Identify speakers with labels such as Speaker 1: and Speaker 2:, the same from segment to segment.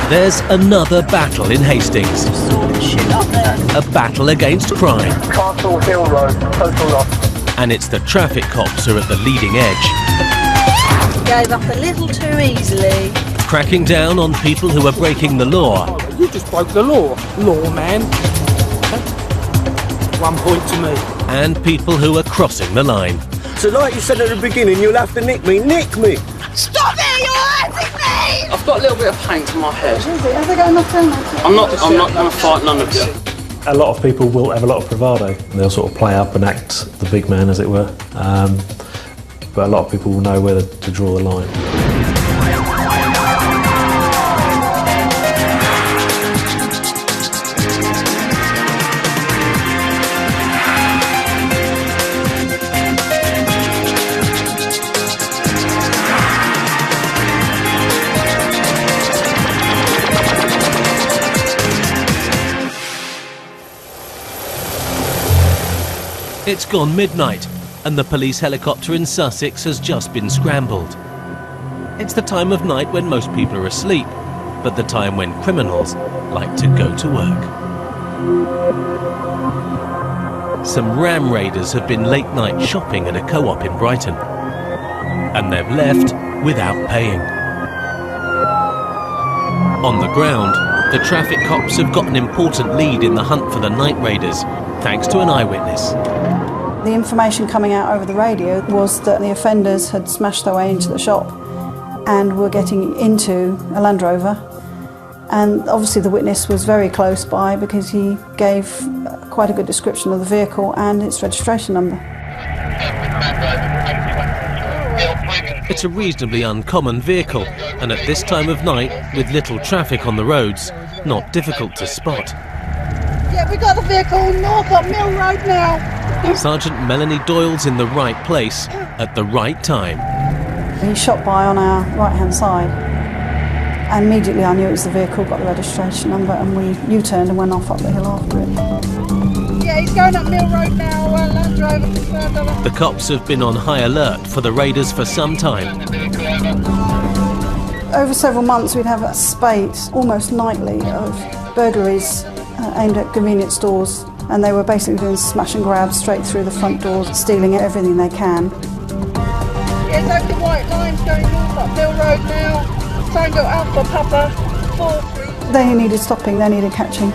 Speaker 1: There's another battle in Hastings. A battle against crime.
Speaker 2: Castle Hill Road, total loss.
Speaker 1: And it's the traffic cops who are at the leading edge.
Speaker 3: Gave up a little too easily.
Speaker 1: Cracking down on people who are breaking the law.
Speaker 4: You just broke the law, lawman. 1 point to me.
Speaker 1: And people who are crossing the line.
Speaker 2: So like you said at the beginning, you'll have to nick me. Nick me!
Speaker 3: Stop it! You're hurting me!
Speaker 5: I've got a little bit of paint on my head.
Speaker 3: Have they got enough time?
Speaker 5: I'm not going to fight none of you.
Speaker 6: A lot of people will have a lot of bravado. They'll sort of play up and act the big man, as it were. But a lot of people will know where to draw the line.
Speaker 1: It's gone midnight, and the police helicopter in Sussex has just been scrambled. It's the time of night when most people are asleep, but the time when criminals like to go to work. Some ram raiders have been late-night shopping at a co-op in Brighton, and they've left without paying. On the ground, the traffic cops have got an important lead in the hunt for the night raiders, thanks to an eyewitness.
Speaker 7: The information coming out over the radio was that the offenders had smashed their way into the shop and were getting into a Land Rover. And obviously the witness was very close by because he gave quite a good description of the vehicle and its registration number.
Speaker 1: It's a reasonably uncommon vehicle, and at this time of night, with little traffic on the roads, not difficult to spot.
Speaker 3: Yeah, we got the vehicle north up Mill Road now.
Speaker 1: Sergeant Melanie Doyle's in the right place at the right time.
Speaker 7: He shot by on our right-hand side, and immediately I knew it was the vehicle, got the registration number, and we U-turned and went off up the hill after it.
Speaker 3: Yeah, he's going up Mill Road now, Land Rover confirmed on it.
Speaker 1: The cops have been on high alert for the raiders for some time.
Speaker 7: Over several months we'd have a spate, almost nightly, of burglaries aimed at convenience stores, and they were basically doing smash and grab straight through the front doors, stealing everything they can.
Speaker 3: Yeah, it's over the white lines going north up Mill Road now. Tango Alpha Papa 43.
Speaker 7: They needed stopping, they needed catching.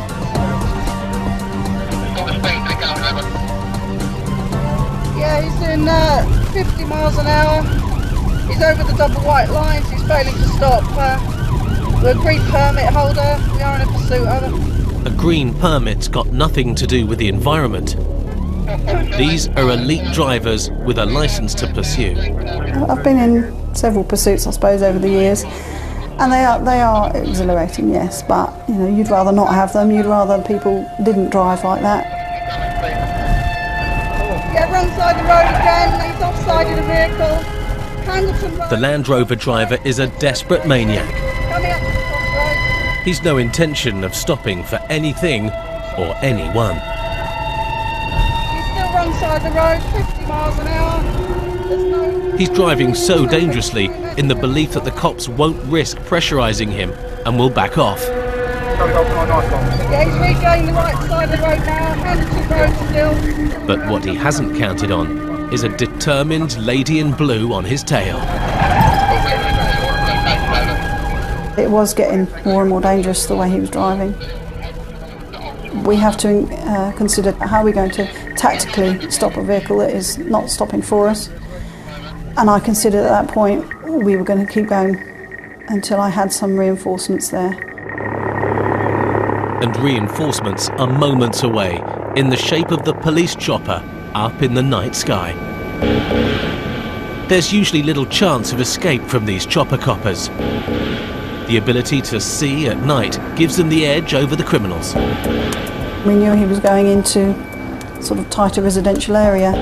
Speaker 3: Yeah, he's doing 50 miles an hour. He's over the double white lines, he's failing to stop. We're a green permit holder, we are in a pursuit of him.
Speaker 1: A green permit's got nothing to do with the environment. These are elite drivers with a licence to pursue.
Speaker 7: I've been in several pursuits, I suppose, over the years, and they are exhilarating, yes, but you know, you'd rather not have them, you'd rather people didn't drive like that.
Speaker 3: Yeah, wrong side of the road again, he's offside of the vehicle. Candleton Road.
Speaker 1: The Land Rover driver is a desperate maniac.
Speaker 3: Coming up the top road.
Speaker 1: He's no intention of stopping for anything or anyone.
Speaker 3: He's still wrong side of the road, 50 miles an hour. There's no...
Speaker 1: He's driving so dangerously in the belief that the cops won't risk pressurising him and will back off.
Speaker 3: Yeah, he's regained the right side of the road now, Candleton Road still.
Speaker 1: But what he hasn't counted on is a determined lady in blue on his tail.
Speaker 7: It was getting more and more dangerous the way he was driving. We have to consider how we're going to tactically stop a vehicle that is not stopping for us. And I considered at that point we were going to keep going until I had some reinforcements there.
Speaker 1: And reinforcements are moments away in the shape of the police chopper up in the night sky. There's usually little chance of escape from these chopper coppers. The ability to see at night gives them the edge over the criminals.
Speaker 7: We knew he was going into sort of tighter residential area.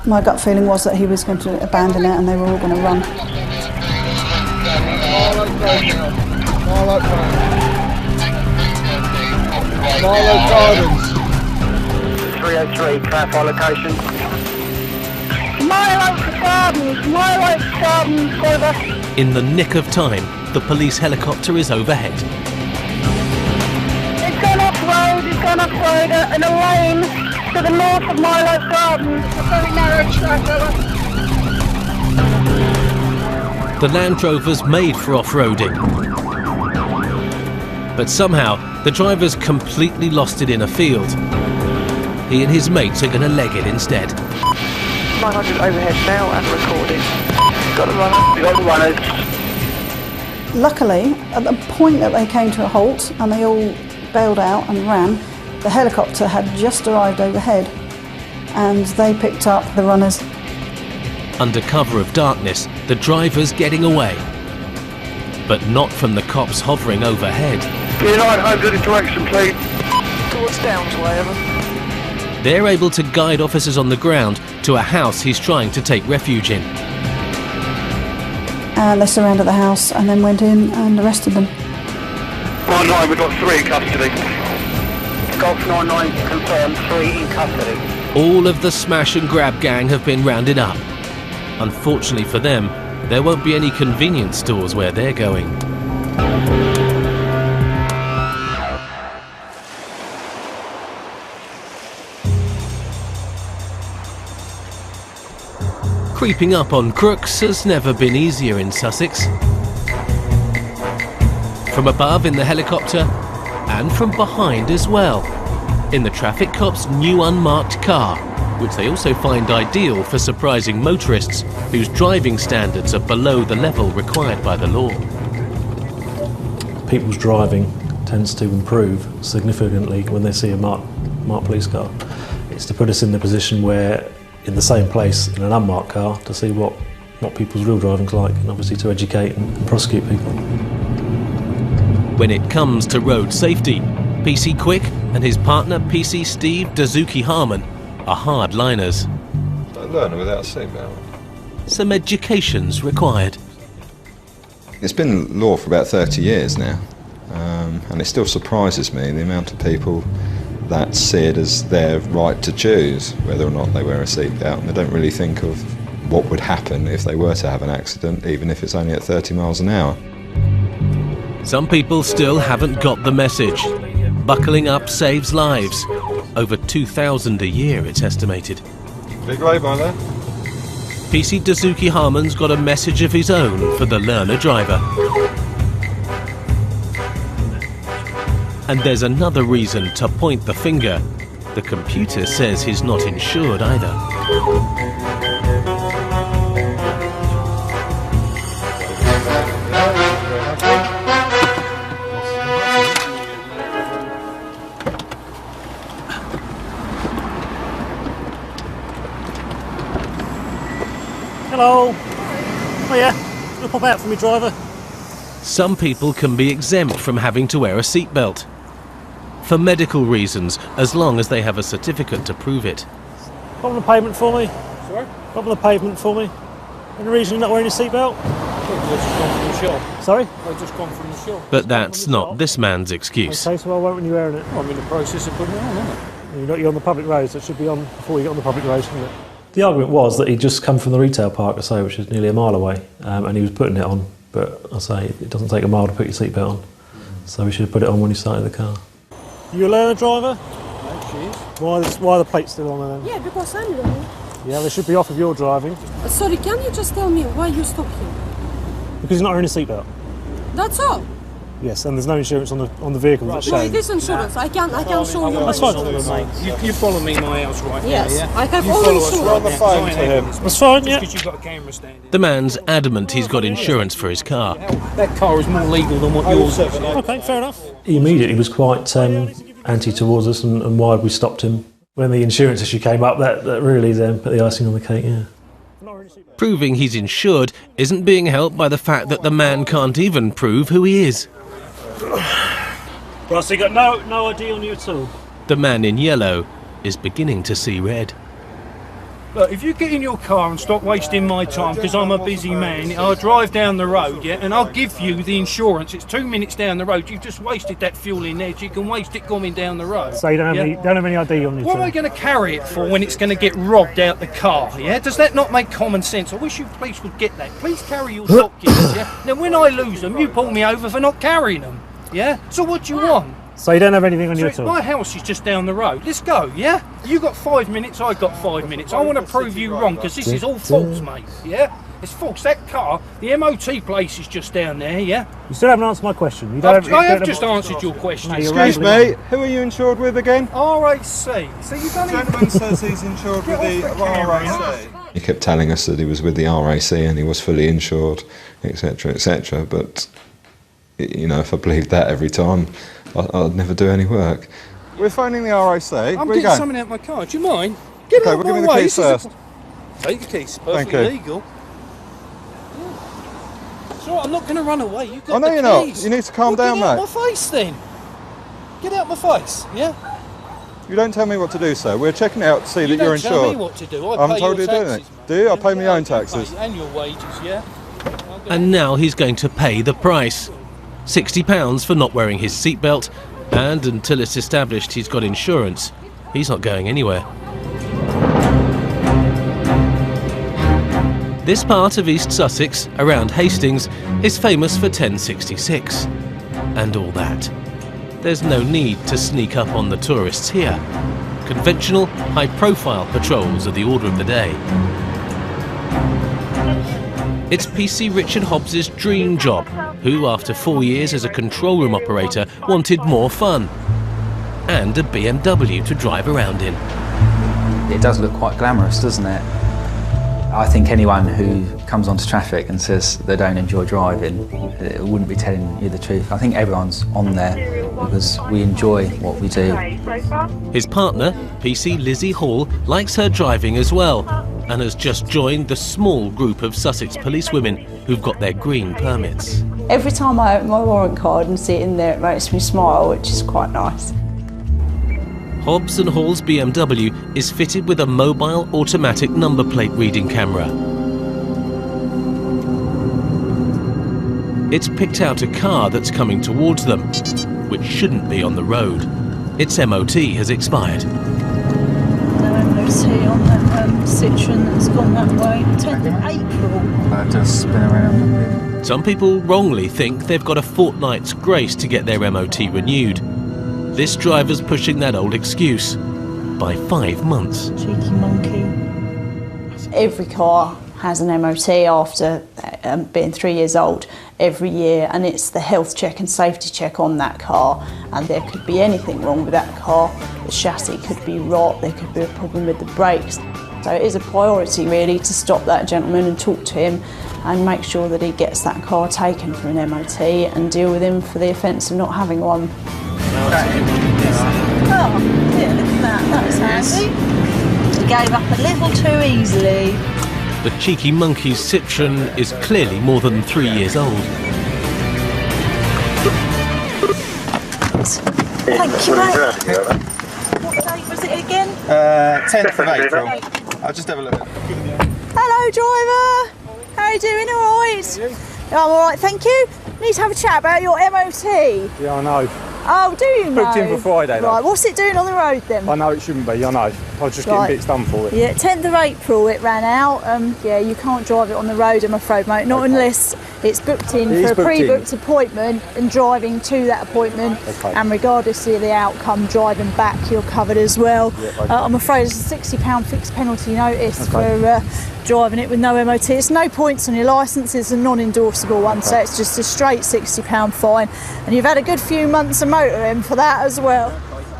Speaker 7: My gut feeling was that he was going to abandon it and they were all going to run.
Speaker 2: Marlow Gardens. 303, clarify location.
Speaker 3: Milo Gardens, over.
Speaker 1: In the nick of time, the police helicopter is overhead.
Speaker 3: It's gone off-road in a lane to the north of Milo Gardens. It's a very narrow track.
Speaker 1: The Land Rover's made for off-roading. But somehow, the driver's completely lost it in a field. He and his mates are going to leg it instead.
Speaker 3: 900 overhead now and recording. Got the runner. We got the runners.
Speaker 7: Luckily, at the point that they came to a halt and they all bailed out and ran, the helicopter had just arrived overhead and they picked up the runners.
Speaker 1: Under cover of darkness, the driver's getting away. But not from the cops hovering overhead.
Speaker 2: 900 in direction, please.
Speaker 3: Towards Downs, whatever.
Speaker 1: They're able to guide officers on the ground to a house he's trying to take refuge in.
Speaker 7: And they surrounded the house and then went in and arrested them.
Speaker 2: 9-9, we've got 3 in custody.
Speaker 3: Golf 99 confirmed, 3 in custody.
Speaker 1: All of the smash and grab gang have been rounded up. Unfortunately for them, there won't be any convenience stores where they're going. Creeping up on crooks has never been easier in Sussex. From above in the helicopter, and from behind as well, in the traffic cops' new unmarked car, which they also find ideal for surprising motorists whose driving standards are below the level required by the law.
Speaker 6: People's driving tends to improve significantly when they see a marked police car. It's to put us in the position where, in the same place in an unmarked car, to see what people's real driving's like, and obviously to educate and prosecute people.
Speaker 1: When it comes to road safety, PC Quick and his partner PC Steve Dazuki Harmon are hardliners.
Speaker 8: Don't learn without a seatbelt.
Speaker 1: Some education's required.
Speaker 8: It's been law for about 30 years now, and it still surprises me the amount of people that see it as their right to choose whether or not they wear a seatbelt, and they don't really think of what would happen if they were to have an accident, even if it's only at 30 miles an hour.
Speaker 1: Some people still haven't got the message. Buckling up saves lives. Over 2,000 a year, it's estimated.
Speaker 8: Big lay-by there.
Speaker 1: PC Dazuki Harmon's got a message of his own for the learner driver. And there's another reason to point the finger. The computer says he's not insured either.
Speaker 9: Hello. Oh yeah, you'll pop out for me, driver.
Speaker 1: Some people can be exempt from having to wear a seatbelt. For medical reasons, as long as they have a certificate to prove it.
Speaker 9: Pop on the pavement for me. Sorry? Pop on the pavement for me. Any reason you're not wearing a seatbelt?
Speaker 4: I've just gone from the shop.
Speaker 9: Sorry?
Speaker 4: I've just gone from the shop.
Speaker 1: But that's not this man's excuse.
Speaker 9: Okay, so why won't you wearing it?
Speaker 4: I'm in the process of putting it on, aren't
Speaker 9: You're on the public roads, so it should be on before you get on the public roads, shouldn't it?
Speaker 6: The argument was that he'd just come from the retail park, I say, which is nearly a mile away, and he was putting it on. But I say it doesn't take a mile to put your seatbelt on, so we should have put it on when you started the car.
Speaker 9: You a learner driver?
Speaker 4: No, she is.
Speaker 9: Why are the plates still on there then?
Speaker 10: Yeah, because I'm learning.
Speaker 9: Yeah, they should be off if you're driving.
Speaker 10: Sorry, can you just tell me why you stop here?
Speaker 9: Because you're not wearing a seatbelt.
Speaker 10: That's all.
Speaker 9: Yes, and there's no insurance on the vehicle that's
Speaker 10: No,
Speaker 9: shown.
Speaker 10: it is insurance. I can show you.
Speaker 9: That's fine.
Speaker 4: You follow me my house right
Speaker 10: Yes,
Speaker 4: now, yeah?
Speaker 10: I have
Speaker 4: You
Speaker 10: all
Speaker 4: follow us
Speaker 10: insurance.
Speaker 4: right
Speaker 10: On the
Speaker 4: now.
Speaker 8: phone to him.
Speaker 9: That's fine, yeah.
Speaker 4: Because you've got a camera standing.
Speaker 1: The man's adamant he's got insurance for his car.
Speaker 4: That car is more legal than what yours is.
Speaker 9: Okay, fair enough.
Speaker 6: He immediately was quite anti towards us, and why we stopped him. When the insurance issue came up, that really then put the icing on the cake, yeah.
Speaker 1: Proving he's insured isn't being helped by the fact that the man can't even prove who he is.
Speaker 9: Right, so you got no ID on you at all?
Speaker 1: The man in yellow is beginning to see red.
Speaker 4: Look, if you get in your car and stop wasting my time, because I'm a busy man, I'll drive down the road, yeah, and I'll give you the insurance. It's 2 minutes down the road. You've just wasted that fuel in there. So you can waste it coming down the road.
Speaker 9: So you don't have any ID on this?
Speaker 4: What am I going to carry it for when it's going to get robbed out the car, yeah? Does that not make common sense? I wish you police would get that. Please carry your documents, yeah? Now, when I lose them, you pull me over for not carrying them, yeah? So what do you want?
Speaker 9: So you don't have anything on you at all?
Speaker 4: My house is just down the road. Let's go, yeah? You got 5 minutes, I got 5 minutes. I want to prove you wrong, because this is all false, mate, yeah? It's false. That car, the MOT place is just down there, yeah?
Speaker 9: You still haven't answered my question.
Speaker 4: I have just answered your question.
Speaker 8: Excuse me, who are you insured with again?
Speaker 4: RAC. So you've done
Speaker 8: Gentleman says he's insured with the RAC. He kept telling us that he was with the RAC and he was fully insured, etc., etc. But, you know, if I believed that every time, I'd never do any work. We're phoning the RAC.
Speaker 4: I'm getting something out of my car. Do you mind? Get
Speaker 8: okay,
Speaker 4: out
Speaker 8: we'll
Speaker 4: my
Speaker 8: give me the
Speaker 4: way.
Speaker 8: keys first.
Speaker 4: Take the keys. Perfectly
Speaker 8: Thank you.
Speaker 4: legal. It's all right, I'm not going to run away. You've got
Speaker 8: I know
Speaker 4: the
Speaker 8: you're
Speaker 4: keys.
Speaker 8: not. You need to calm down,
Speaker 4: Get out
Speaker 8: mate.
Speaker 4: my face then. Get out my face, yeah?
Speaker 8: You don't tell me what to do, sir. We're checking it out to see that you're insured.
Speaker 4: You don't tell me what to do.
Speaker 8: I haven't
Speaker 4: pay
Speaker 8: told
Speaker 4: your
Speaker 8: you to do
Speaker 4: taxes,
Speaker 8: anything.
Speaker 4: mate.
Speaker 8: Do you? I pay my own taxes.
Speaker 4: And your wages, yeah?
Speaker 1: And now he's going to pay the price. £60 for not wearing his seatbelt, and until it's established he's got insurance, he's not going anywhere. This part of East Sussex, around Hastings, is famous for 1066. And all that. There's no need to sneak up on the tourists here. Conventional, high-profile patrols are the order of the day. It's PC Richard Hobbs's dream job, who, after 4 years as a control room operator, wanted more fun. And a BMW to drive around in.
Speaker 11: It does look quite glamorous, doesn't it? I think anyone who comes onto traffic and says they don't enjoy driving wouldn't be telling you the truth. I think everyone's on there because we enjoy what we do.
Speaker 1: His partner, PC Lizzie Hall, likes her driving as well, and has just joined the small group of Sussex policewomen who've got their green permits.
Speaker 7: Every time I open my warrant card and see it in there, it makes me smile, which is quite nice.
Speaker 1: Hobbs and Hall's BMW is fitted with a mobile automatic number plate reading camera. It's picked out a car that's coming towards them, which shouldn't be on the road. Its MOT has expired.
Speaker 7: No MOT on that Citroen that's gone that way. 10th of April.
Speaker 11: It does spin around.
Speaker 1: Some people wrongly think they've got a fortnight's grace to get their MOT renewed. This driver's pushing that old excuse by 5 months.
Speaker 7: Cheeky monkey. Every car has an MOT after being 3 years old every year, and it's the health check and safety check on that car, and there could be anything wrong with that car. The chassis could be rot, there could be a problem with the brakes. So it is a priority really to stop that gentleman and talk to him and make sure that he gets that car taken for an MOT and deal with him for the offence of not having one. Oh, yeah, look at that, that's handy. He gave up a little too easily.
Speaker 1: The cheeky monkey's Citroen is clearly more than 3 years old.
Speaker 7: Thank you, mate. What date was it again?
Speaker 8: 10th of April. I'll just have a look.
Speaker 7: Hello, driver. How are you doing? All right? I'm all right, thank you. Need to have a chat about your MOT.
Speaker 12: Yeah, I know.
Speaker 7: Oh, do you know?
Speaker 12: Booked in for Friday, though.
Speaker 7: Right, what's it doing on the road then?
Speaker 12: I know it shouldn't be, I know. I was just getting bits done for it.
Speaker 7: Yeah, 10th of April it ran out. Yeah, you can't drive it on the road, I'm afraid, mate. Not unless it's booked in for a pre-booked appointment and driving to that appointment.
Speaker 12: Okay.
Speaker 7: And regardless of the outcome, driving back, you're covered as well.
Speaker 12: Yeah, okay.
Speaker 7: I'm afraid it's a £60 fixed penalty notice for driving it with no MOT. It's no points on your licence, it's a non-endorsable one, so it's just a straight £60 fine. And you've had a good few months of motoring for that as well.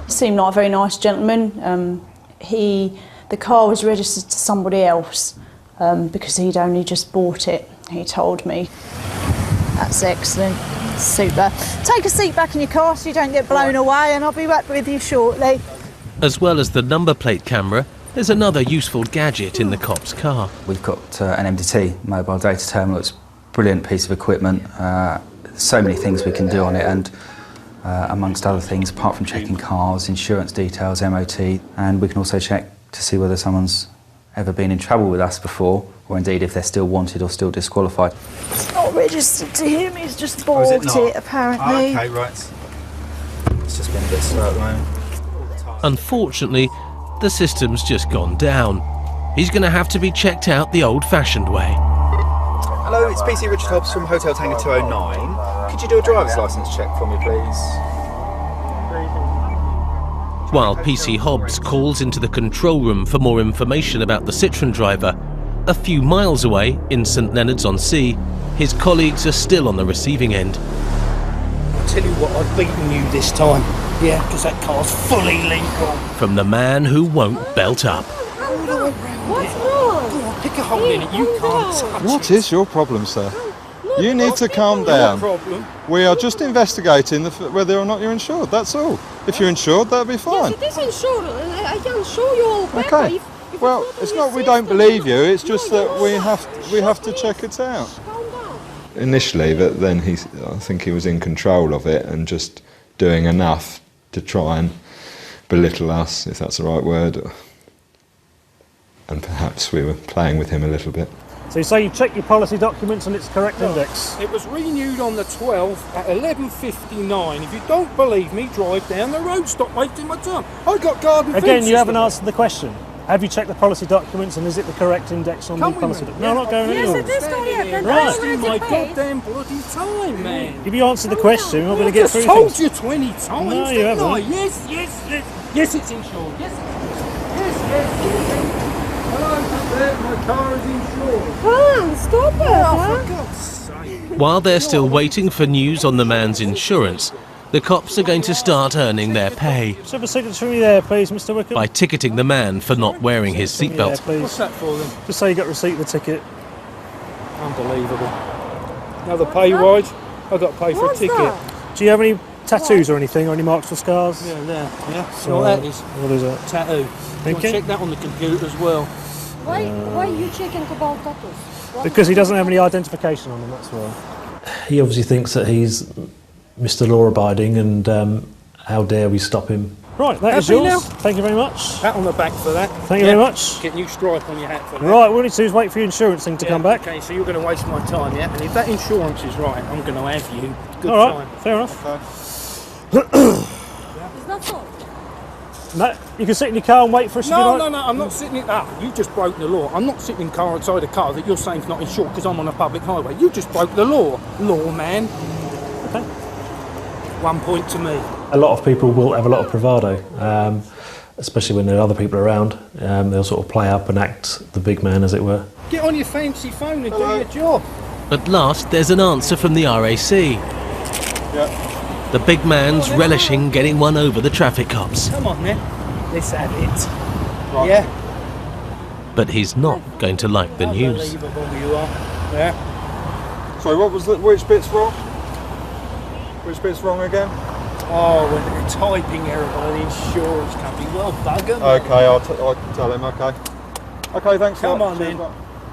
Speaker 7: He seemed like a very nice gentleman. The car was registered to somebody else because he'd only just bought it, he told me. That's excellent, super. Take a seat back in your car so you don't get blown away, and I'll be back with you shortly.
Speaker 1: As well as the number plate camera, there's another useful gadget in the cop's car.
Speaker 11: We've got an MDT, mobile data terminal. It's a brilliant piece of equipment. So many things we can do on it, and amongst other things, apart from checking cars, insurance details, MOT, and we can also check to see whether someone's ever been in trouble with us before, or indeed if they're still wanted or still disqualified.
Speaker 13: It's not registered to him, he's just
Speaker 11: is it
Speaker 13: balked
Speaker 11: not?
Speaker 13: it apparently.
Speaker 11: Okay, right. It's just been a bit slow at the moment.
Speaker 1: Unfortunately, the system's just gone down. He's going to have to be checked out the old-fashioned way.
Speaker 14: Hello, it's PC Richard Hobbs from Hotel Tango 209. Could you do a driver's licence check for me, please?
Speaker 1: While PC Hobbs calls into the control room for more information about the Citroën driver, a few miles away in St Leonards-on-Sea, his colleagues are still on the receiving end.
Speaker 4: I'll tell you what, I've beaten you this time. Yeah, because that car's fully legal.
Speaker 1: From the man who won't belt up.
Speaker 10: What's wrong?
Speaker 4: Go on, pick a hole in it, you can't touch
Speaker 8: What is your problem, sir? You need to calm
Speaker 4: No
Speaker 8: down.
Speaker 4: problem.
Speaker 8: We are just investigating whether or not you're insured, that's all. If you're insured, that'll be fine.
Speaker 10: Yes, it is insured. I can show you all better.
Speaker 8: Okay. Well, it's not we don't believe you, it's just that we have to check it out. Initially, but then I think he was in control of it and just doing enough to try and belittle us, if that's the right word. And perhaps we were playing with him a little bit.
Speaker 9: So you say you check your policy documents and it's correct index?
Speaker 4: It was renewed on the 12th at 11:59. If you don't believe me, drive down the road. Stop wasting my time. I got garden
Speaker 9: Again,
Speaker 4: fences
Speaker 9: you haven't
Speaker 4: to-
Speaker 9: answered the question. Have you checked the policy documents and is it the correct index on
Speaker 4: Come
Speaker 9: the
Speaker 4: with
Speaker 9: policy
Speaker 4: me.
Speaker 9: documents? No, I'm not going
Speaker 10: Yes,
Speaker 9: anywhere.
Speaker 10: it is correct. And
Speaker 9: Right.
Speaker 10: I
Speaker 4: Wasting my
Speaker 10: already paid.
Speaker 4: goddamn bloody time, man.
Speaker 9: If you answer the question, we're not going to
Speaker 4: I
Speaker 9: get
Speaker 4: just
Speaker 9: through
Speaker 4: told
Speaker 9: things.
Speaker 4: you 20 times,
Speaker 9: No, you
Speaker 4: didn't
Speaker 9: haven't.
Speaker 4: I? Yes, it's insured. Yes, yes. Hello, there, my car is insured.
Speaker 10: Come on, stop it, huh?
Speaker 4: For God's sake.
Speaker 1: While they're still waiting for news on the man's insurance, the cops are going to start earning their pay
Speaker 9: Just have a signature for me there, please, Mr. Wickham.
Speaker 1: by ticketing the man for not wearing his
Speaker 9: Yeah,
Speaker 1: seatbelt.
Speaker 9: please.
Speaker 4: What's that for then?
Speaker 9: Just say you got receipt of the ticket.
Speaker 4: Unbelievable. Another pay ride. I've got to pay for a
Speaker 10: What's
Speaker 4: ticket.
Speaker 10: that?
Speaker 9: Do you have any tattoos or anything, or any marks or scars?
Speaker 4: Yeah, there. Yeah. You know what that is?
Speaker 9: What is that?
Speaker 4: Tattoo.
Speaker 9: Thank
Speaker 4: you.
Speaker 9: you.
Speaker 4: Check that on the computer as well.
Speaker 10: Why are you checking about tattoos? What?
Speaker 9: Because he doesn't have any identification on him, that's why. He obviously thinks that he's Mr. Law-abiding and how dare we stop him. Right, that is
Speaker 4: Happy
Speaker 9: yours.
Speaker 4: now?
Speaker 9: Thank you very much.
Speaker 4: Pat on the back for that.
Speaker 9: Thank you very much.
Speaker 4: Get a new stripe on your hat for that.
Speaker 9: Right, all we need to do is wait for your insurance thing to come back.
Speaker 4: Okay, so you're going to waste my time, yeah? And if that insurance is right, I'm going to have you. Good
Speaker 9: All right,
Speaker 4: time.
Speaker 9: fair enough.
Speaker 10: Is that so?
Speaker 9: No, you can sit in your car and wait for us to be
Speaker 4: No,
Speaker 9: like...
Speaker 4: no, no, I'm not sitting in... you just broke the law. I'm not sitting in car outside a car that you're saying is not insured because I'm on a public highway. You just broke the law, lawman.
Speaker 9: Okay.
Speaker 4: 1 point to me.
Speaker 6: A lot of people will have a lot of bravado, especially when there are other people around. They'll sort of play up and act the big man, as it were.
Speaker 4: Get on your fancy phone and do your job.
Speaker 1: At last, there's an answer from the RAC.
Speaker 8: Yeah.
Speaker 1: The big man's relishing getting one over the traffic cops.
Speaker 4: Come on then, let's have it.
Speaker 8: Right.
Speaker 4: Yeah.
Speaker 1: But he's not going to like the news.
Speaker 4: Unbelievable you are. Yeah.
Speaker 8: Sorry, what was which bit's wrong? Which bit's wrong again?
Speaker 4: Oh, when they're typing error by the insurance company. Well, bugger.
Speaker 8: Okay, I'll tell him, okay. Okay, thanks a lot.
Speaker 4: Come on
Speaker 8: Cheers,
Speaker 4: then.
Speaker 8: mate.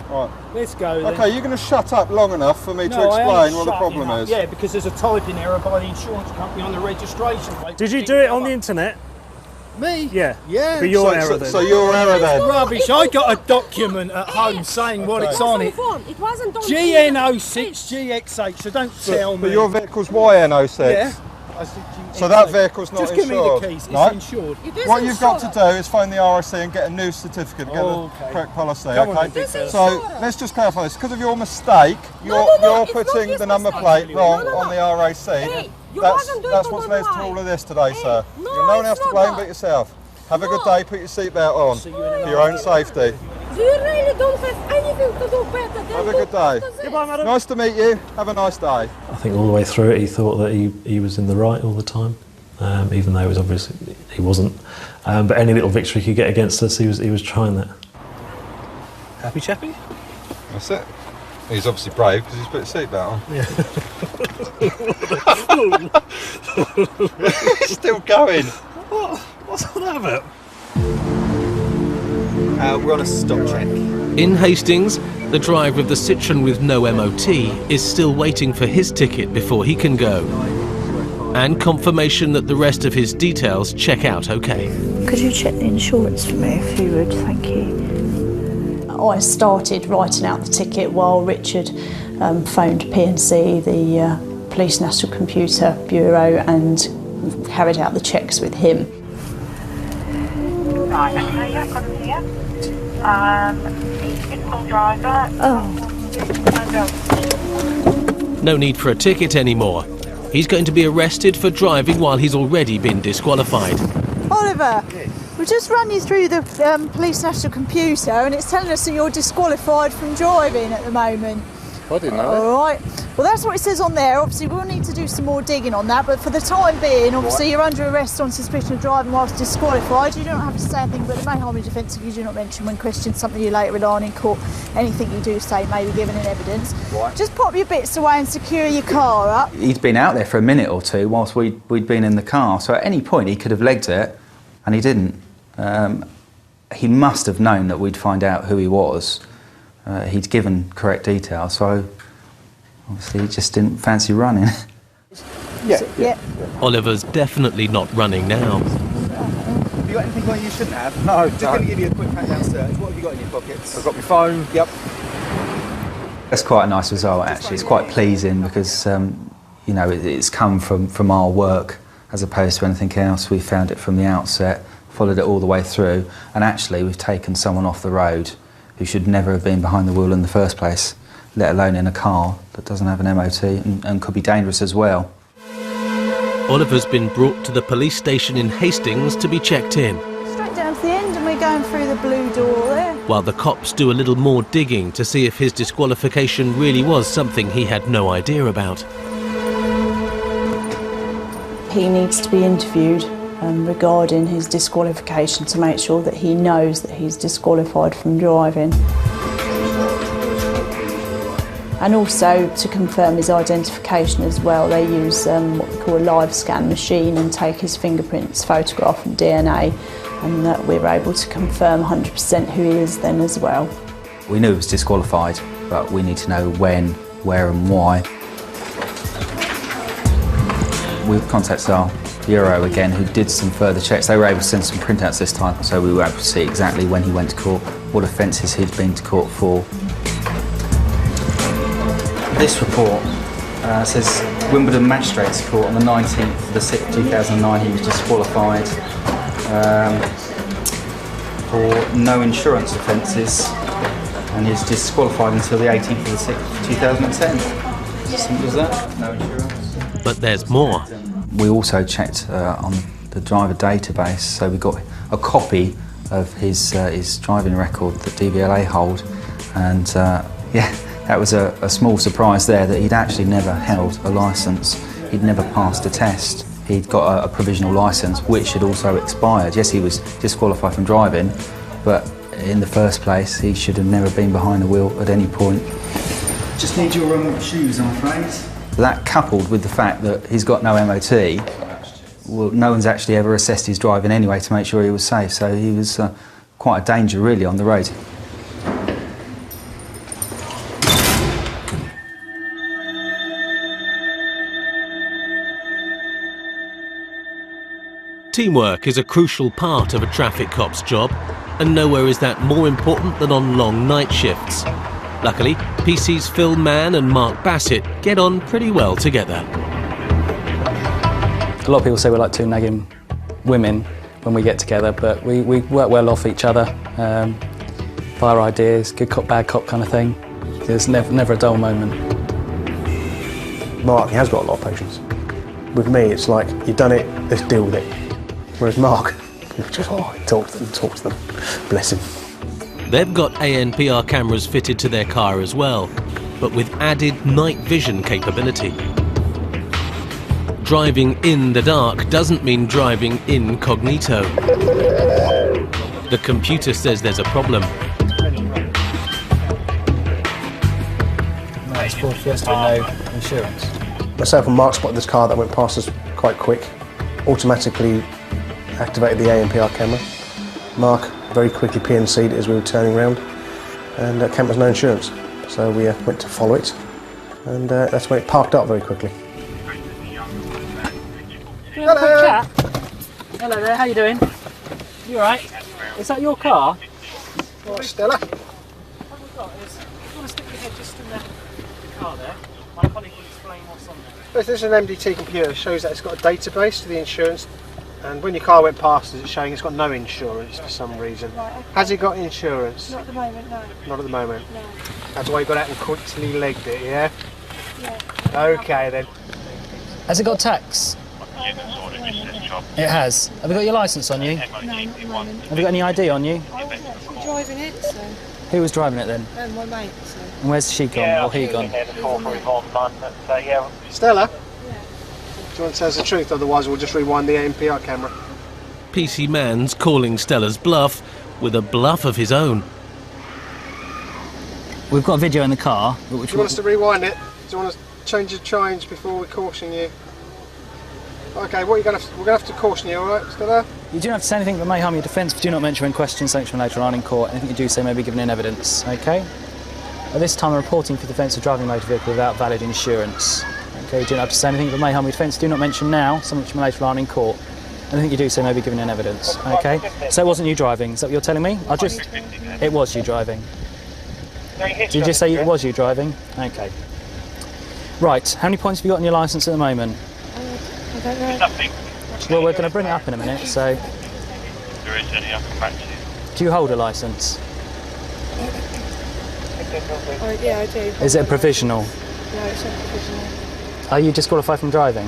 Speaker 8: Right.
Speaker 4: Let's go then.
Speaker 8: Okay, you're going to shut up long enough for me to
Speaker 4: I ain't
Speaker 8: explain what the
Speaker 4: shutting
Speaker 8: problem
Speaker 4: up.
Speaker 8: is.
Speaker 4: Yeah, because there's a typing error by the insurance company on the registration plate.
Speaker 9: Did you do it on the internet?
Speaker 4: Me?
Speaker 9: Yeah.
Speaker 4: Yeah.
Speaker 9: But your error then.
Speaker 8: So your error then?
Speaker 4: Rubbish. I got a document at home saying what it's on it.
Speaker 10: It wasn't on
Speaker 4: GN06GX8, so don't tell me.
Speaker 8: But your vehicle's YN06.
Speaker 4: Yeah.
Speaker 8: So that vehicle's not
Speaker 4: Just
Speaker 8: insured.
Speaker 4: give me the keys, it's
Speaker 8: No?
Speaker 4: insured.
Speaker 10: It is
Speaker 8: What you've got to
Speaker 10: insured.
Speaker 8: do is phone the RSC and get a new certificate, get the correct policy,
Speaker 4: Come on
Speaker 8: okay?
Speaker 4: then, big fella.
Speaker 8: So let's just clarify this. Because of your mistake, you're
Speaker 10: it's not
Speaker 8: putting
Speaker 10: his
Speaker 8: the number
Speaker 10: mistake.
Speaker 8: plate wrong
Speaker 10: No.
Speaker 8: on the RAC.
Speaker 10: Hey, you wasn't doing
Speaker 8: That's
Speaker 10: it
Speaker 8: what's
Speaker 10: on
Speaker 8: led
Speaker 10: the
Speaker 8: to
Speaker 10: line.
Speaker 8: all of this today, sir.
Speaker 10: no,
Speaker 8: You've no one
Speaker 10: it's
Speaker 8: else to
Speaker 10: not
Speaker 8: blame
Speaker 10: that.
Speaker 8: but yourself. Have a good
Speaker 10: No.
Speaker 8: day, put your seatbelt on for your own safety.
Speaker 10: Do you really don't have anything to do better than
Speaker 8: Have a good day.
Speaker 10: Goodbye,
Speaker 9: madam.
Speaker 8: Nice to meet you. Have a nice day.
Speaker 6: I think all the way through it, he thought that he was in the right all the time, even though it was obviously he wasn't. But any little victory he could get against us, he was trying that.
Speaker 9: Happy chappy?
Speaker 8: That's it. He's obviously brave because he's put his seatbelt on. He's still going.
Speaker 9: What's all that about?
Speaker 14: We're on a stop check.
Speaker 1: In Hastings, the driver of the Citroën with no MOT is still waiting for his ticket before he can go. And confirmation that the rest of his details check out okay.
Speaker 13: Could you check the insurance for me if you would, thank you. I started writing out the ticket while Richard phoned PNC, the Police National Computer Bureau, and carried out the checks with him.
Speaker 15: Right, okay, yeah, got him here. He's full driver.
Speaker 1: No need for a ticket anymore. He's going to be arrested for driving while he's already been disqualified.
Speaker 13: Oliver, we've just run you through the Police National Computer and it's telling us that you're disqualified from driving at the moment.
Speaker 12: I didn't know that.
Speaker 13: All right. Well, that's what it says on there. Obviously, we'll need to do some more digging on that, but for the time being, obviously, you're under arrest on suspicion of driving whilst disqualified. You don't have to say anything, but it may harm your defence if you do not mention when questioned something you later on in court. Anything you do say may be given in evidence. Right. Just pop your bits away and secure your car up.
Speaker 11: He'd been out there for a minute or two whilst we'd been in the car, so at any point he could have legged it, and he didn't. He must have known that we'd find out who he was. He'd given correct details, so obviously he just didn't fancy running.
Speaker 13: Yeah.
Speaker 1: Oliver's definitely not running now.
Speaker 14: Have you got anything on you shouldn't have?
Speaker 12: No,
Speaker 14: Just going to give you a quick pat-down search. What have you got in your pockets?
Speaker 12: I've got my phone.
Speaker 14: Yep.
Speaker 11: That's quite a nice result, actually. It's quite pleasing because, you know, it's come from our work as opposed to anything else. We found it from the outset, followed it all the way through, and actually we've taken someone off the road who should never have been behind the wheel in the first place, let alone in a car that doesn't have an MOT and could be dangerous as well.
Speaker 1: Oliver's been brought to the police station in Hastings to be checked in,
Speaker 13: Straight down to the end and we're going through the blue door there.
Speaker 1: while the cops do a little more digging to see if his disqualification really was something he had no idea about.
Speaker 7: He needs to be interviewed regarding his disqualification to make sure that he knows that he's disqualified from driving. And also to confirm his identification as well, they use what they call a live scan machine and take his fingerprints, photograph and DNA, and that we're able to confirm 100% who he is then as well.
Speaker 11: We knew he was disqualified, but we need to know when, where and why. We've contacted our bureau again, who did some further checks. They were able to send some printouts this time, so we were able to see exactly when he went to court, what offences he'd been to court for. This report says Wimbledon Magistrates Court on the 19th of the 6th, 2009, he was disqualified for no insurance offences, and he's disqualified until the 18th of the 6th, 2010. As simple as that, no insurance.
Speaker 1: But there's more.
Speaker 11: We also checked on the driver database, so we got a copy of his driving record that DVLA hold, and yeah, that was a small surprise there that he'd actually never held a licence. He'd never passed a test. He'd got a provisional licence which had also expired. Yes, he was disqualified from driving, but in the first place he should have never been behind the wheel at any point. Just need your shoes, I'm afraid. That coupled with the fact that he's got no MOT, well, no one's actually ever assessed his driving anyway to make sure he was safe, so he was quite a danger really on the road.
Speaker 1: Teamwork is a crucial part of a traffic cop's job, and nowhere is that more important than on long night shifts. Luckily, PC's Phil Mann and Mark Bassett get on pretty well together.
Speaker 16: A lot of people say we're like two nagging women when we get together, but we work well off each other, fire ideas, good cop, bad cop kind of thing. There's never a dull moment.
Speaker 17: Mark, he has got a lot of patience. With me, it's like, you've done it, let's deal with it. Whereas Mark, just talk to them, bless him.
Speaker 1: They've got ANPR cameras fitted to their car as well, but with added night vision capability. Driving in the dark doesn't mean driving incognito. The computer says there's a problem.
Speaker 16: No, it's Ford Fiesta, no insurance.
Speaker 17: Myself and Mark spotted this car that went past us quite quick, automatically activated the ANPR camera. Mark very quickly PNC'd it as we were turning around, and cameras no insurance. So we went to follow it, and that's when it parked up very quickly.
Speaker 16: Hello. Hello there, how you doing? You alright? Is that your car?
Speaker 17: Right, Stella.
Speaker 4: car there. My colleague will explain what's on there.
Speaker 17: This is an MDT computer. It shows that it's got a database to the insurance, and when your car went past us, it's showing it's got no insurance for some reason.
Speaker 10: Right, okay.
Speaker 17: Has it got insurance?
Speaker 10: Not at the moment, no.
Speaker 17: Not at the moment.
Speaker 10: No.
Speaker 17: That's why you got out and quickly legged it, yeah?
Speaker 10: Yeah.
Speaker 17: Okay then.
Speaker 16: Has it got tax? It has. Have you got your licence on you?
Speaker 10: No, not at the moment.
Speaker 16: Have you got any ID on you?
Speaker 10: I was actually driving it, so.
Speaker 16: Who was driving it then?
Speaker 10: My mate, so.
Speaker 16: And where's she gone, or he gone?
Speaker 17: Stella? Do you want to tell us the truth? Otherwise we'll just rewind the ANPR camera.
Speaker 1: PC Man's calling Stella's bluff with a bluff of his own.
Speaker 16: We've got a video in the car.
Speaker 17: Do you want us to rewind it? Do you want to change your change before we caution you? Okay, what are you going to we're going to have to caution you, alright, Stella?
Speaker 16: You do not have to say anything that may harm your defence, but do not mention when questioned, sanctioned later on in court. Anything you do say may be given in evidence, okay? At this time, I'm reporting for the offence of driving a motor vehicle without valid insurance. Okay, you do not have to say anything that may harm your defence. Do not mention now, something which may later on in court. Anything you do say may be given in evidence, okay? So it wasn't you driving, is that what you're telling me? It was you driving. Did you just say it was you driving? Okay. Right, how many points have you got on your licence at the moment?
Speaker 10: I don't know.
Speaker 16: Well, we're going to bring it up in a minute, so...
Speaker 18: If there is any, I'll come back to you.
Speaker 16: Do you hold a licence?
Speaker 10: Yeah, I do.
Speaker 16: Is it a provisional?
Speaker 10: No, it's not provisional.
Speaker 16: Are you disqualified from driving?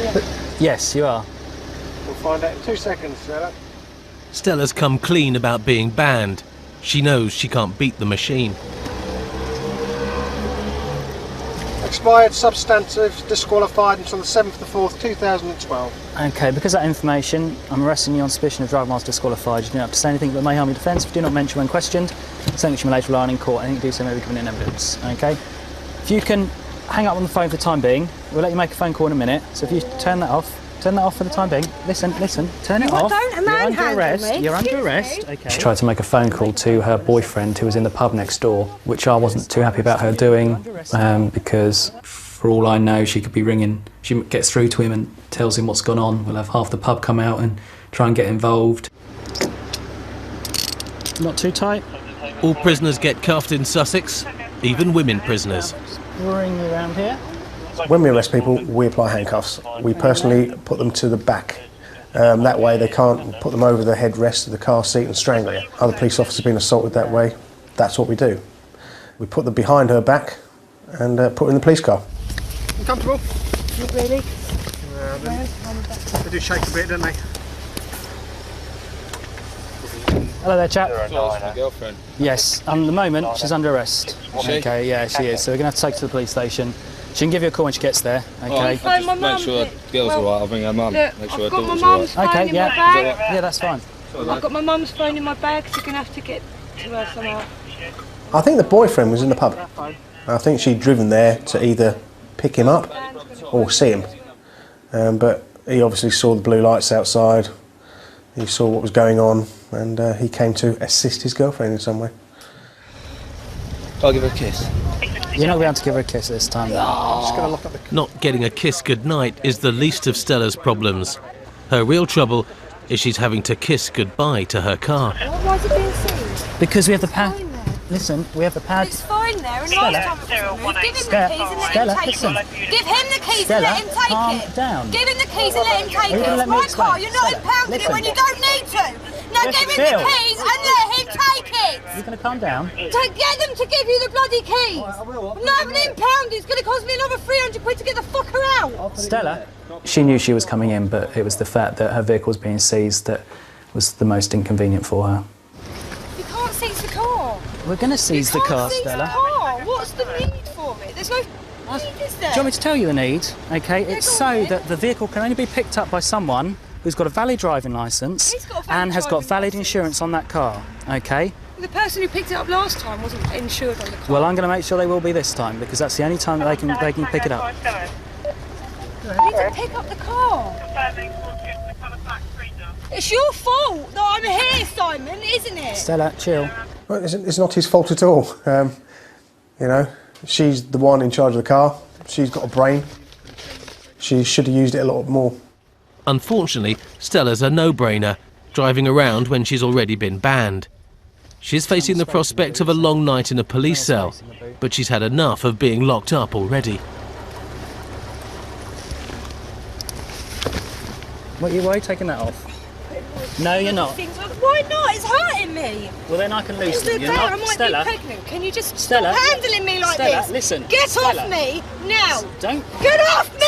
Speaker 10: Yeah.
Speaker 16: Yes, you are.
Speaker 17: We'll find out in 2 seconds, Stella.
Speaker 1: Stella's come clean about being banned. She knows she can't beat the machine.
Speaker 17: Expired, substantive, disqualified until the 7th of the 4th, 2012.
Speaker 16: Okay, because of that information, I'm arresting you on suspicion of driving whilst disqualified. You don't have to say anything that may harm your defence. If you do not mention when questioned, something which may later rely on in court. Anything you do so may be given in evidence. Okay? If you can hang up on the phone for the time being, we'll let you make a phone call in a minute. So if you turn that off for the time being. Listen, turn it off.
Speaker 10: Don't
Speaker 16: You're under arrest. You're under arrest. Okay. She tried to make a phone call to her boyfriend who was in the pub next door, which I wasn't too happy about her doing because for all I know she could be ringing. She gets through to him and tells him what's gone on. We'll have half the pub come out and try and get involved. Not too tight.
Speaker 1: All prisoners get cuffed in Sussex, even women prisoners.
Speaker 16: Ring around here.
Speaker 17: When we arrest people, we apply handcuffs. We personally put them to the back. That way they can't put them over the headrest of the car seat and strangle you. Other police officers have been assaulted that way. That's what we do. We put them behind her back and put her in the police car. You comfortable?
Speaker 10: Not really.
Speaker 17: They do shake a bit, don't they?
Speaker 16: Hello there, chap.
Speaker 18: My girlfriend.
Speaker 16: Yes, at the moment she's under arrest. Okay, yeah, she is. So we're going to have to take her to the police station. She can give you a call when she gets there. Okay.
Speaker 18: Just make sure the girl's alright. I'll bring her mum. Make sure her daughter's alright.
Speaker 16: Okay,
Speaker 10: in
Speaker 16: yeah.
Speaker 10: my bag.
Speaker 16: Yeah, that's fine.
Speaker 10: I've got my mum's phone in my bag, so you're going to have to get to her somehow.
Speaker 17: I think the boyfriend was in the pub. I think she'd driven there to either pick him up or see him. But he obviously saw the blue lights outside. He saw what was going on, and he came to assist his girlfriend in some way.
Speaker 18: I'll give her a kiss.
Speaker 16: You're not going to give her a kiss this time.
Speaker 17: Just gonna lock up the...
Speaker 1: Not getting a kiss goodnight is the least of Stella's problems. Her real trouble is she's having to kiss goodbye to her car.
Speaker 10: Why is it being seized?
Speaker 16: Because we have the pad. Listen, we have the pad.
Speaker 10: It's fine there, and
Speaker 16: Stella.
Speaker 10: last time it was removed. Give him
Speaker 16: Stella.
Speaker 10: the keys and let
Speaker 16: Stella,
Speaker 10: him take
Speaker 16: listen.
Speaker 10: it. Give him the keys
Speaker 16: Stella,
Speaker 10: and let him take
Speaker 16: calm
Speaker 10: it.
Speaker 16: down.
Speaker 10: Give him the keys and let him take
Speaker 16: Are you
Speaker 10: it.
Speaker 16: gonna let
Speaker 10: It's
Speaker 16: me
Speaker 10: my
Speaker 16: explain?
Speaker 10: car. You're not
Speaker 16: Stella,
Speaker 10: impounding it
Speaker 16: listen.
Speaker 10: when you don't need to. Now
Speaker 16: Listen,
Speaker 10: give him
Speaker 16: Phil.
Speaker 10: the keys and let him take it.
Speaker 16: You're going to calm down.
Speaker 10: To get them to give you the bloody keys. I'm not having it impounded. It's going to cost me another 300 quid to get the fucker out.
Speaker 16: Stella. She knew she was coming in, but it was the fact that her vehicle was being seized that was the most inconvenient for her.
Speaker 10: You can't seize the car.
Speaker 16: We're going to seize the car, Stella.
Speaker 10: The car. What's the need for it? There's no need, is there?
Speaker 16: Do you want me to tell you the need? Okay, it's so that the vehicle can only be picked up by someone who's got a valid driving licence and has got valid insurance on that car. Okay.
Speaker 10: The person who picked it up last time wasn't insured on the car.
Speaker 16: Well, I'm going to make sure they will be this time because that's the only time that they can pick it up.
Speaker 10: You need to pick up the car. It's your fault that I'm here, Simon, isn't it?
Speaker 16: Stella, chill.
Speaker 17: Well, it's not his fault at all. You know, she's the one in charge of the car. She's got a brain. She should have used it a lot more.
Speaker 1: Unfortunately, Stella's a no-brainer, driving around when she's already been banned. She's facing the prospect of a long night in a police cell, but she's had enough of being locked up already.
Speaker 16: What, why are you taking that off? No, you're not.
Speaker 10: Why not? It's hurting me.
Speaker 16: Well, then I can loosen
Speaker 10: Is
Speaker 16: it.
Speaker 10: it
Speaker 16: You're
Speaker 10: there?
Speaker 16: not.
Speaker 10: I might
Speaker 16: Stella.
Speaker 10: be pregnant. Can you just
Speaker 16: Stella.
Speaker 10: stop handling me like
Speaker 16: Stella,
Speaker 10: this?
Speaker 16: listen.
Speaker 10: Get
Speaker 16: Stella.
Speaker 10: off me now.
Speaker 16: Don't.
Speaker 10: Get off me!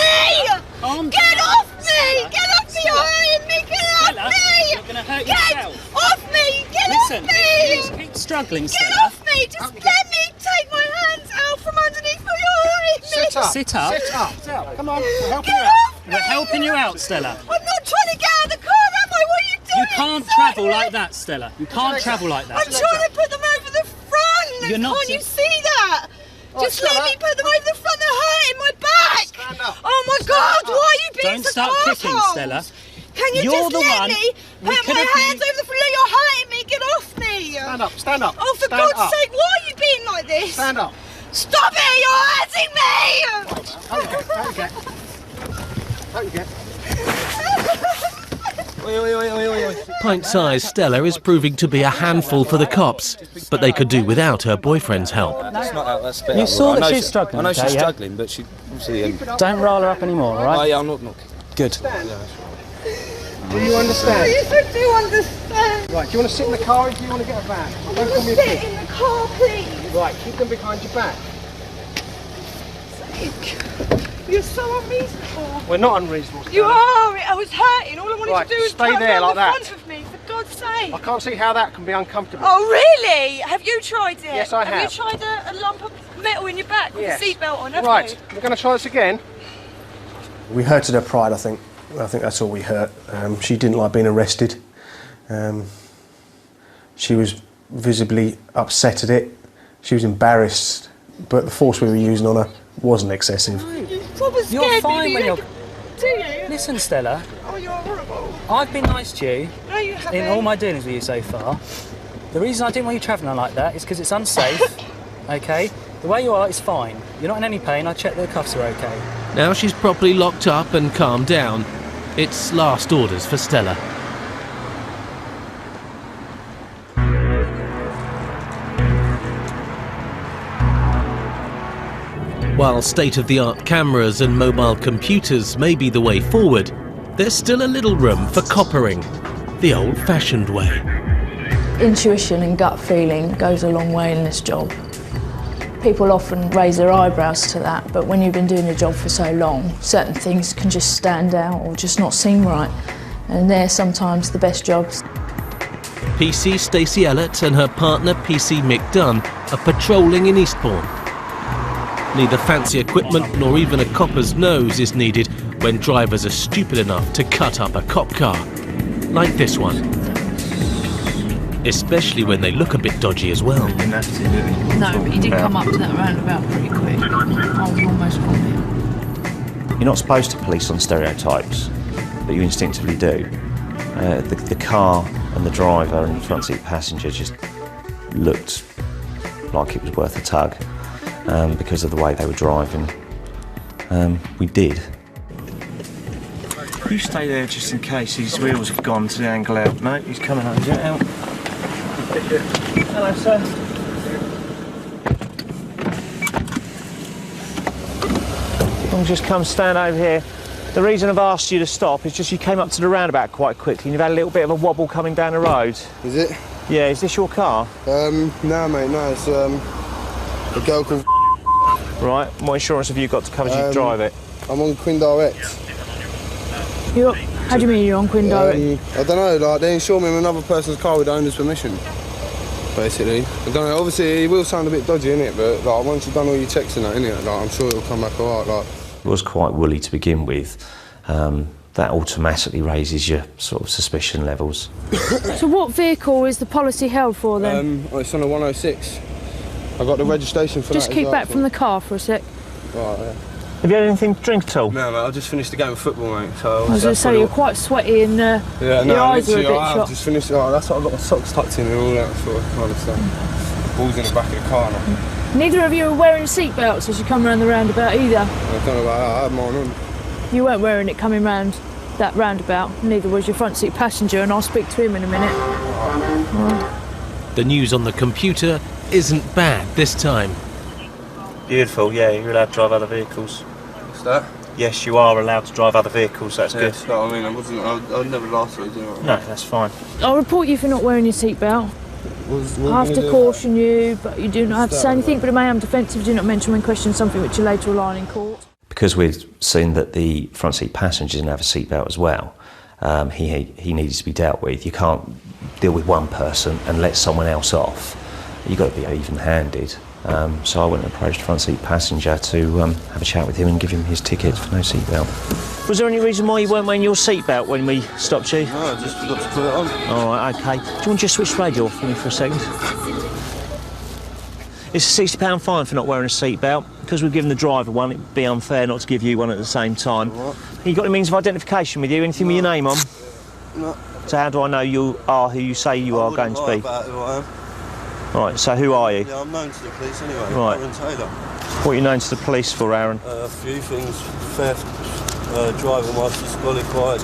Speaker 10: Get off me!
Speaker 16: Stella.
Speaker 10: Get off me! You're
Speaker 16: Stella.
Speaker 10: hurting me! Get
Speaker 16: Stella,
Speaker 10: off me!
Speaker 16: you're going to hurt
Speaker 10: Get
Speaker 16: yourself.
Speaker 10: off me! Get
Speaker 16: Listen,
Speaker 10: off me!
Speaker 16: you keep struggling,
Speaker 10: Get
Speaker 16: Stella.
Speaker 10: off me! Just let me take my hands out from underneath me. You're hurting me.
Speaker 16: Sit up. Sit up.
Speaker 10: Sit up.
Speaker 16: Sit up. Come on,
Speaker 10: Get
Speaker 16: we're helping you
Speaker 10: off
Speaker 16: out.
Speaker 10: me.
Speaker 16: We're helping you out, Stella.
Speaker 10: I'm not trying to get out of the car, am I? What are you doing?
Speaker 16: You can't travel like that, Stella. You can't travel like that.
Speaker 10: I'm trying to put them over the front.
Speaker 16: You're not.
Speaker 10: Can't you see that? Just
Speaker 16: Stella.
Speaker 10: let me put them over the front. They're hurting my back.
Speaker 16: Stand up.
Speaker 10: Oh my God! Why are you being
Speaker 16: Don't
Speaker 10: such
Speaker 16: start kicking,
Speaker 10: arseholes?
Speaker 16: Stella.
Speaker 10: Can you
Speaker 16: You're
Speaker 10: just
Speaker 16: the
Speaker 10: let
Speaker 16: one.
Speaker 10: me
Speaker 16: We
Speaker 10: put
Speaker 16: could
Speaker 10: my
Speaker 16: have been-
Speaker 10: hands over the front? You're hurting me. Get off me.
Speaker 17: Stand up, stand up.
Speaker 10: Oh, for
Speaker 17: Stand
Speaker 10: God's
Speaker 17: up.
Speaker 10: sake! Why are you being like this?
Speaker 17: Stand up.
Speaker 10: Stop it! You're hurting me.
Speaker 17: Out you get.
Speaker 1: Pint-sized Stella is proving to be a handful for the cops, but they could do without her boyfriend's help.
Speaker 18: That's not out, that's a bit
Speaker 16: You
Speaker 18: out,
Speaker 16: saw
Speaker 18: right?
Speaker 16: that
Speaker 18: I know
Speaker 16: she's struggling,
Speaker 18: I know
Speaker 16: okay,
Speaker 18: she's
Speaker 16: yeah?
Speaker 18: struggling, but she obviously...
Speaker 16: Don't roll her up anymore, all right?
Speaker 18: Oh, yeah, I'm not.
Speaker 16: Good.
Speaker 17: Do you understand?
Speaker 10: Yes, I do understand.
Speaker 17: Right, do you want to sit in the car or do you want to get a van?
Speaker 10: I
Speaker 17: Don't
Speaker 10: want
Speaker 17: call
Speaker 10: to
Speaker 17: me a
Speaker 10: sit
Speaker 17: pig.
Speaker 10: in the car, please.
Speaker 17: Right, keep them behind your back.
Speaker 10: You're so unreasonable.
Speaker 17: We're not unreasonable.
Speaker 10: You
Speaker 17: Stella.
Speaker 10: are. I was hurting. All I wanted
Speaker 17: Right,
Speaker 10: to do was
Speaker 17: stay
Speaker 10: turn
Speaker 17: there
Speaker 10: around
Speaker 17: like
Speaker 10: the
Speaker 17: that.
Speaker 10: front of me. For God's sake.
Speaker 17: I can't see how that can be uncomfortable.
Speaker 10: Oh really? Have you tried it?
Speaker 17: Yes, I have.
Speaker 10: Have you tried a lump of metal in your back with
Speaker 17: Yes.
Speaker 10: a seatbelt on? Have
Speaker 17: Right,
Speaker 10: you?
Speaker 17: we're going to try this again. We hurted her pride, I think. I think that's all we hurt. She didn't like being arrested. She was visibly upset at it. She was embarrassed, but the force we were using on her wasn't excessive.
Speaker 16: You're fine when you're...
Speaker 10: Do you?
Speaker 16: Listen, Stella.
Speaker 10: Oh, you're horrible.
Speaker 16: I've been nice to you
Speaker 10: No, you haven't.
Speaker 16: in all my dealings with you so far. The reason I didn't want you travelling like that is because it's unsafe, okay? The way you are is fine. You're not in any pain. I checked the cuffs are okay.
Speaker 1: Now she's properly locked up and calmed down. It's last orders for Stella. While state-of-the-art cameras and mobile computers may be the way forward, there's still a little room for coppering, the old-fashioned way.
Speaker 19: Intuition and gut feeling goes a long way in this job. People often raise their eyebrows to that, but when you've been doing the job for so long, certain things can just stand out or just not seem right. And they're sometimes the best jobs.
Speaker 1: PC Stacey Ellett and her partner PC Mick Dunn are patrolling in Eastbourne. Neither fancy equipment nor even a copper's nose is needed when drivers are stupid enough to cut up a cop car, like this one. Especially when they look a bit dodgy as well.
Speaker 19: No, but he did come up to that roundabout pretty quick. I was almost on him.
Speaker 20: You're not supposed to police on stereotypes, but you instinctively do. The car and the driver and the front seat passenger just looked like it was worth a tug because of the way they were driving. We did.
Speaker 21: You stay there just in case his wheels have gone to the angle out. No, he's coming out. Is it out? Hello, sir. I'll just come stand over here. The reason I've asked you to stop is just you came up to the roundabout quite quickly and you've had a little bit of a wobble coming down the road.
Speaker 22: Is it?
Speaker 21: Yeah, is this your car?
Speaker 22: No, mate, no, it's a girl called.
Speaker 21: Right, what insurance have you got to cover you to drive it?
Speaker 22: I'm on Quinn Direct.
Speaker 19: How do you mean you're on Quinn Direct?
Speaker 22: I don't know, like, they insure me on another person's car with the owner's permission, basically. I don't know, obviously it will sound a bit dodgy, innit, but like, once you've done all your checks and that, innit, like, I'm sure it'll come back alright, like.
Speaker 20: It was quite woolly to begin with. That automatically raises your sort of suspicion levels.
Speaker 19: So what vehicle is the policy held for then?
Speaker 22: It's on a 106. I got the registration for
Speaker 19: Just
Speaker 22: that.
Speaker 19: keep back from the car for a sec.
Speaker 22: Right, yeah.
Speaker 21: Have you had anything to drink at all?
Speaker 22: No, mate, I just finished the game of football, mate. So
Speaker 19: I was going to say, you're quite sweaty and your eyes are a bit
Speaker 22: I've
Speaker 19: shot.
Speaker 22: just finished. Oh, that's what I've got my socks tucked in and all that sort of kind of stuff. Balls in the back of the car now.
Speaker 19: Neither of you are wearing seatbelts as you come around the roundabout either.
Speaker 22: I don't know about that, I had mine on.
Speaker 19: You weren't wearing it coming round that roundabout. Neither was your front seat passenger, and I'll speak to him in a minute. Right.
Speaker 1: The news on the computer isn't bad this time.
Speaker 21: Beautiful, yeah, you're allowed to drive other vehicles.
Speaker 22: What's that?
Speaker 21: Yes, you are allowed to drive other vehicles, that's good.
Speaker 22: That's what I mean, I'd never last it, you know.
Speaker 21: No, that's fine.
Speaker 19: I'll report you for not wearing your seatbelt. I have to caution you, but you do not have to say anything, but it may have defensive. Do not mention when questioned something which you later rely on in court.
Speaker 20: Because we've seen that the front seat passenger didn't have a seatbelt as well, he needed to be dealt with. You can't deal with one person and let someone else off. You've got to be even-handed. So I went and approached the front seat passenger to have a chat with him and give him his ticket for no seatbelt.
Speaker 21: Was there any reason why you weren't wearing your seatbelt when we stopped you?
Speaker 22: No, I just forgot to put it on.
Speaker 21: All right, OK. Do you want to just switch the radio off for me for a second? It's a £60 fine for not wearing a seatbelt. Because we've given the driver one, it'd be unfair not to give you one at the same time.
Speaker 22: What?
Speaker 21: You got any means of identification with you? Anything with your name on?
Speaker 22: No.
Speaker 21: So how do I know you are who you say you are going to be?
Speaker 22: About who I am.
Speaker 21: Right, so who are you?
Speaker 22: Yeah, I'm known to the police anyway.
Speaker 21: Right.
Speaker 22: Aaron Taylor.
Speaker 21: What are you known to the police for, Aaron?
Speaker 22: A few things: theft, driving whilst disqualified,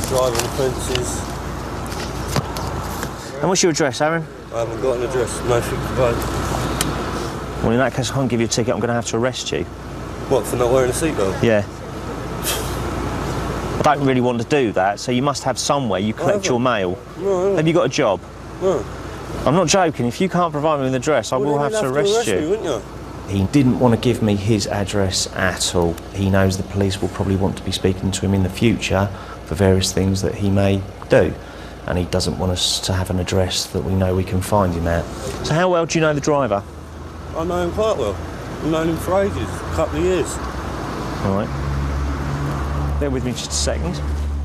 Speaker 22: driving offences.
Speaker 21: And what's your address, Aaron?
Speaker 22: I haven't got an address. No road.
Speaker 21: Well, in that case, I can't give you a ticket. I'm going to have to arrest you.
Speaker 22: What, for not wearing a seatbelt?
Speaker 21: Yeah. I don't really want to do that, so you must have somewhere you collect your mail.
Speaker 22: No,
Speaker 21: have you got a job?
Speaker 22: No.
Speaker 21: I'm not joking. If you can't provide me with an address, I will have to arrest you.
Speaker 22: Me, wouldn't you?
Speaker 20: He didn't want to give me his address at all. He knows the police will probably want to be speaking to him in the future for various things that he may do. And he doesn't want us to have an address that we know we can find him at.
Speaker 21: So how well do you know the driver?
Speaker 22: I know him quite well. I've known him for ages, a couple of years.
Speaker 21: All right. Bear with me just a second.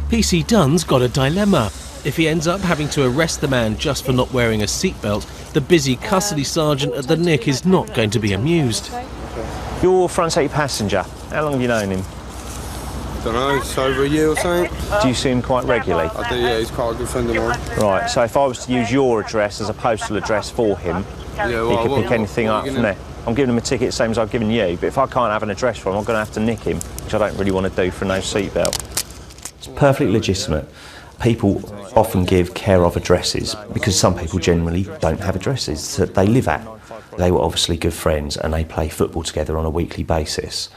Speaker 1: PC Dunn's got a dilemma. If he ends up having to arrest the man just for not wearing a seatbelt, the busy custody sergeant at the Nick is not going to be amused.
Speaker 21: Your front seat passenger, how long have you known him?
Speaker 22: Don't know, it's over a year or something.
Speaker 21: Do you see him quite regularly?
Speaker 22: I do, yeah, he's quite a good friend of mine.
Speaker 21: Right, so if I was to use your address as a postal address for him,
Speaker 22: Yeah,
Speaker 21: he could pick anything up from there. I'm giving him a ticket same as I've given you, but if I can't have an address for him, I'm going to have to nick him, which I don't really want to do for no seatbelt.
Speaker 20: It's perfectly legitimate. People often give care of addresses because some people generally don't have addresses that they live at. They were obviously good friends and they play football together on a weekly basis.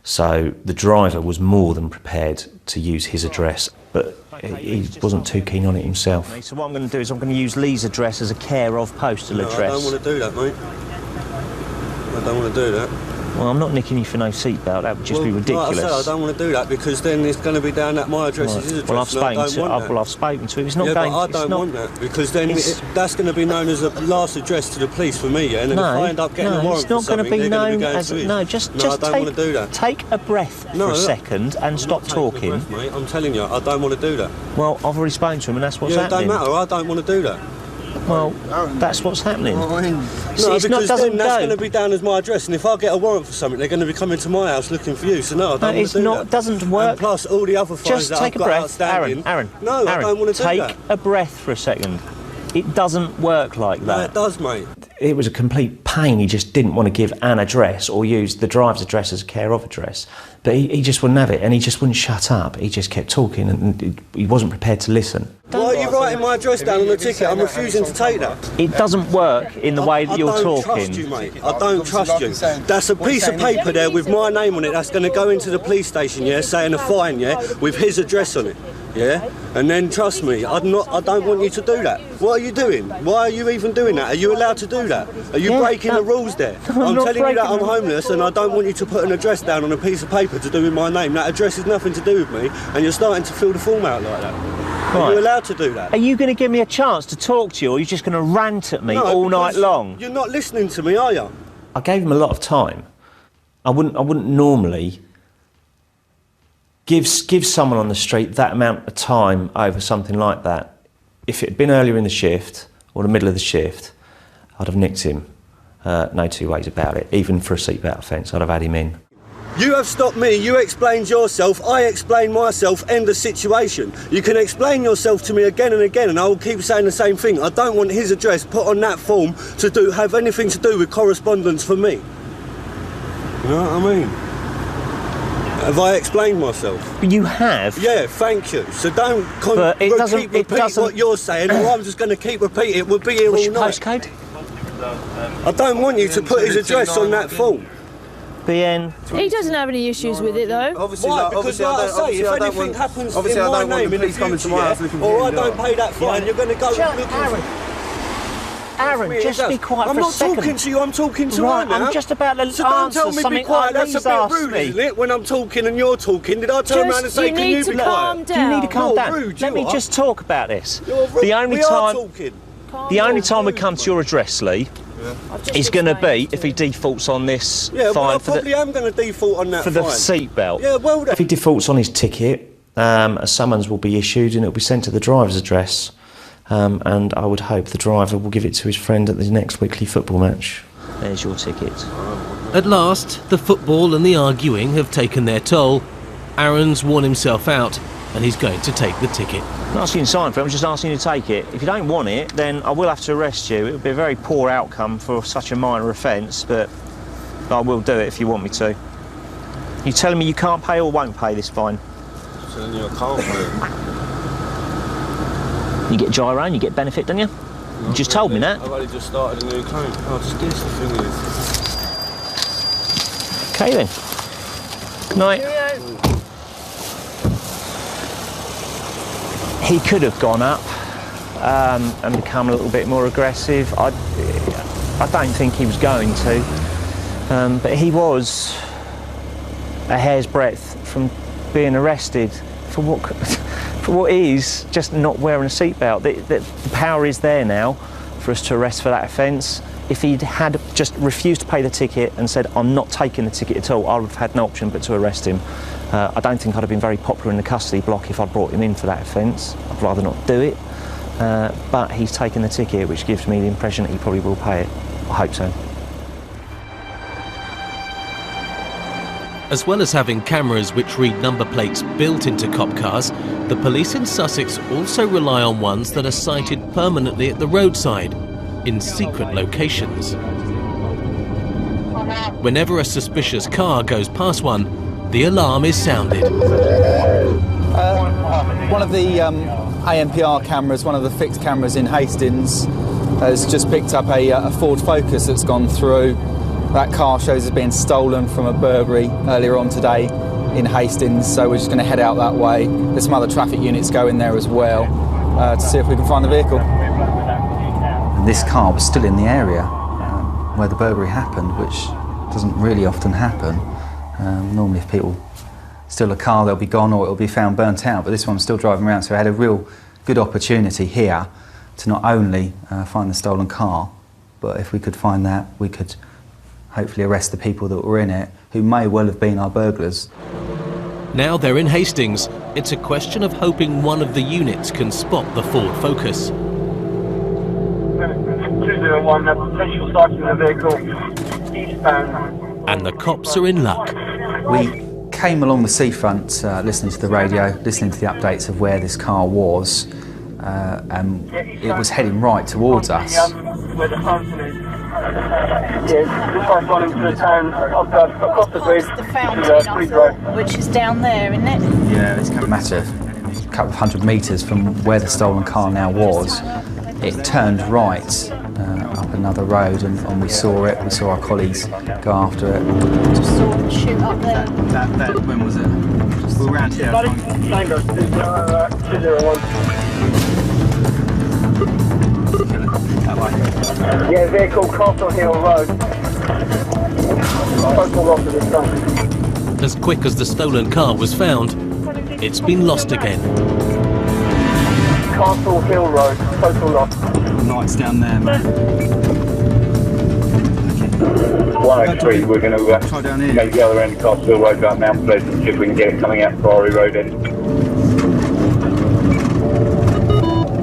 Speaker 20: So the driver was more than prepared to use his address, but he wasn't too keen on it himself.
Speaker 21: So what I'm going to do is I'm going to use Lee's address as a care of postal address.
Speaker 22: I don't want to do that, mate. I don't want to do that.
Speaker 21: Well, I'm not nicking you for no seatbelt. That would just be ridiculous.
Speaker 22: Like I said, I don't want to do that because then it's going to be down that my address is his address.
Speaker 21: Well, I've spoken to him. It's not going.
Speaker 22: But I don't want that because then that's going to be known as a last address to the police for me. Yeah, and then if I end up getting a warrant for something, they're going to be going to his.
Speaker 21: Just
Speaker 22: I don't want to do that.
Speaker 21: Take a breath for a second and stop talking.
Speaker 22: Breath, mate. I'm telling you, I don't want to do that.
Speaker 21: Well, I've already spoken to him, and that's what's happening.
Speaker 22: It don't matter. I don't want to do that.
Speaker 21: Well, that's what's happening.
Speaker 22: No, because then that's going to be down as my address, and if I get a warrant for something, they're going to be coming to my house looking for you. So no, I don't want to do that.
Speaker 21: It doesn't work.
Speaker 22: And plus, all the other fines that I've got outstanding.
Speaker 21: Aaron,
Speaker 22: no, I don't want to do that.
Speaker 21: Take a breath for a second. It doesn't work like that.
Speaker 22: No, it does, mate.
Speaker 20: It was a complete pain. He just didn't want to give an address or use the driver's address as a care of address. But he just wouldn't have it, and he just wouldn't shut up. He just kept talking, and he wasn't prepared to listen.
Speaker 22: Why are you writing my address down on the ticket? I'm refusing to take that.
Speaker 21: It doesn't work in the way that you're talking.
Speaker 22: I don't trust you, mate. I don't trust you. That's a piece of paper there with my name on it that's going to go into the police station, yeah, saying a fine, yeah, with his address on it. Yeah, and then trust me, I don't want you to do that. What are you doing? Why are you even doing that? Are you allowed to do that? Are you breaking the rules there? I'm telling you that I'm homeless and I don't want you to put an address down on a piece of paper to do with my name. That address has nothing to do with me, and you're starting to fill the form out like that. Are you allowed to do that?
Speaker 21: Are you going to give me a chance to talk to you, or are you just going to rant at me all night long?
Speaker 22: You're not listening to me, are you?
Speaker 20: I gave him a lot of time. I wouldn't normally give someone on the street that amount of time over something like that. If it had been earlier in the shift or the middle of the shift, I'd have nicked him. No two ways about it. Even for a seatbelt offence, I'd have had him in.
Speaker 22: You have stopped me, you explained yourself, I explained myself, end the situation. You can explain yourself to me again and again and I will keep saying the same thing. I don't want his address put on that form to have anything to do with correspondence for me. You know what I mean? Have I explained myself?
Speaker 21: You have.
Speaker 22: Yeah, thank you. So don't
Speaker 21: But it doesn't-
Speaker 22: keep
Speaker 21: it
Speaker 22: repeating
Speaker 21: doesn't-
Speaker 22: what you're saying, or I'm just going to keep repeating it. We'll be here
Speaker 21: What's
Speaker 22: all
Speaker 21: your
Speaker 22: night.
Speaker 21: postcode?
Speaker 22: I don't want you to put his address on that form.
Speaker 21: BN.
Speaker 13: He doesn't have any issues with it though.
Speaker 22: Obviously, why? Because like I say, if anything happens in my name in the future, or I don't pay that fine, you're going to go looking for...
Speaker 21: Aaron, just be quiet
Speaker 22: I'm
Speaker 21: for a
Speaker 22: not
Speaker 21: second.
Speaker 22: talking to you, I'm talking to
Speaker 21: Right,
Speaker 22: her now.
Speaker 21: I'm just about to
Speaker 22: So don't
Speaker 21: answer
Speaker 22: tell me
Speaker 21: something
Speaker 22: be quiet,
Speaker 21: Eileen's
Speaker 22: that's a bit
Speaker 21: asked
Speaker 22: rude,
Speaker 21: me.
Speaker 22: isn't it? When I'm talking and you're talking, did I turn around and say, can you be quiet?
Speaker 21: Do you need to calm
Speaker 22: You're
Speaker 21: down?
Speaker 22: rude,
Speaker 21: Let
Speaker 22: you
Speaker 21: me
Speaker 22: are.
Speaker 21: just talk about this.
Speaker 22: You're rude.
Speaker 21: The only
Speaker 22: We are
Speaker 21: time,
Speaker 22: talking.
Speaker 21: the only time we come to your address, Lee, is going to be if he defaults on this
Speaker 22: Yeah, well, I
Speaker 21: fine for
Speaker 22: probably am going to default on that
Speaker 21: the
Speaker 22: fine.
Speaker 21: seatbelt.
Speaker 22: Yeah, well done.
Speaker 20: If he defaults on his ticket, a summons will be issued and it will be sent to the driver's address. And I would hope the driver will give it to his friend at the next weekly football match. There's your ticket.
Speaker 1: At last, the football and the arguing have taken their toll. Aaron's worn himself out and he's going to take the ticket.
Speaker 21: I'm not asking you to sign for it, I'm just asking you to take it. If you don't want it, then I will have to arrest you. It would be a very poor outcome for such a minor offence, but I will do it if you want me to. You telling me you can't pay or won't pay this fine?
Speaker 18: I'm telling you I can't pay.
Speaker 21: You get gyro and you get benefit, don't you? You just told me that.
Speaker 18: I've only just started a new claim. Oh, just guess the thing is.
Speaker 21: Okay then. Night. He could have gone up and become a little bit more aggressive. I don't think he was going to, but he was a hair's breadth from being arrested for what is just not wearing a seatbelt. The power is there now for us to arrest for that offence. If he'd had just refused to pay the ticket and said, I'm not taking the ticket at all, I would have had no option but to arrest him. I don't think I'd have been very popular in the custody block if I'd brought him in for that offence. I'd rather not do it. But he's taken the ticket, which gives me the impression that he probably will pay it. I hope so.
Speaker 1: As well as having cameras which read number plates built into cop cars, the police in Sussex also rely on ones that are sited permanently at the roadside, in secret locations. Whenever a suspicious car goes past one, the alarm is sounded.
Speaker 2: One of the ANPR cameras, one of the fixed cameras in Hastings, has just picked up a Ford Focus that's gone through. That car shows as being stolen from a burglary earlier on today in Hastings, so we're just going to head out that way. There's some other traffic units going there as well to see if we can find the vehicle.
Speaker 11: This car was still in the area where the burglary happened, which doesn't really often happen. Normally if people steal a car, they'll be gone or it'll be found burnt out, but this one's still driving around, so I had a real good opportunity here to not only find the stolen car, but if we could find that, we could hopefully arrest the people that were in it, who may well have been our burglars.
Speaker 1: Now they're in Hastings, it's a question of hoping one of the units can spot the Ford Focus.
Speaker 5: 201, potential sighting of the vehicle, eastbound.
Speaker 1: And the cops are in luck.
Speaker 11: We came along the seafront listening to the radio, listening to the updates of where this car was, and it was heading right towards us.
Speaker 5: Where the fountain is. This one's gone into the town across the bridge.
Speaker 13: The fountain, which is down there, isn't it?
Speaker 11: Yeah, it's a matter of a couple of 100 metres from where the stolen car now was. It turned right up another road, and we saw it. We saw our colleagues go after it.
Speaker 13: Just saw it shoot up there.
Speaker 11: When was it? We were around here.
Speaker 5: Tango 201. Yeah, vehicle Castle Hill Road. Total loss of this time.
Speaker 1: As quick as the stolen car was found, it's been lost again.
Speaker 5: Castle Hill Road, total loss.
Speaker 2: Lights down there, man.
Speaker 5: 103, we're going to make the other end of Castle Hill Road about Mount Pleasant, see if we can get it coming out Priory Road end.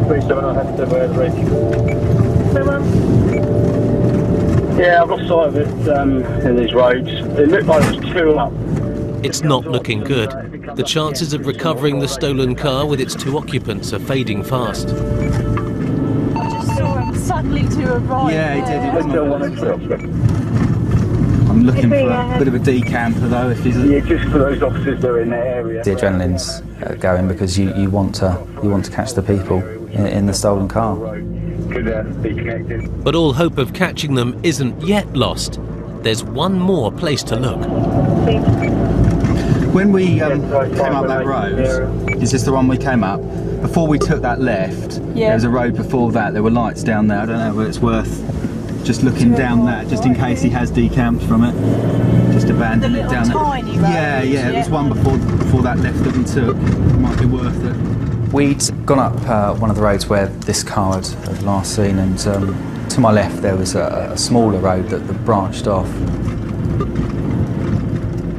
Speaker 5: 37, I have to over the bridge. Yeah, I've lost sight of it in these roads. It looked like it was 2 up.
Speaker 1: It's not looking good. The chances of recovering the stolen car with its 2 occupants are fading fast.
Speaker 13: I just saw him suddenly to a right.
Speaker 2: Yeah, he did. He wasn't. I'm looking for a bit of a decamper though, if he's...
Speaker 5: Yeah, just for those officers that are in that area.
Speaker 11: The adrenaline's going because you want to catch the people in the stolen car.
Speaker 5: Could be connected.
Speaker 1: But all hope of catching them isn't yet lost. There's one more place to look.
Speaker 2: When we came up that road, is this the one we came up? Before we took that left, there was a road before that. There were lights down there. I don't know whether it's worth just looking down that, just in case he has decamped from it. Just abandon it down there. Yeah, it was one before that left that we took. It might be worth it.
Speaker 11: We'd gone up one of the roads where this car had last seen, and to my left there was a smaller road that branched off.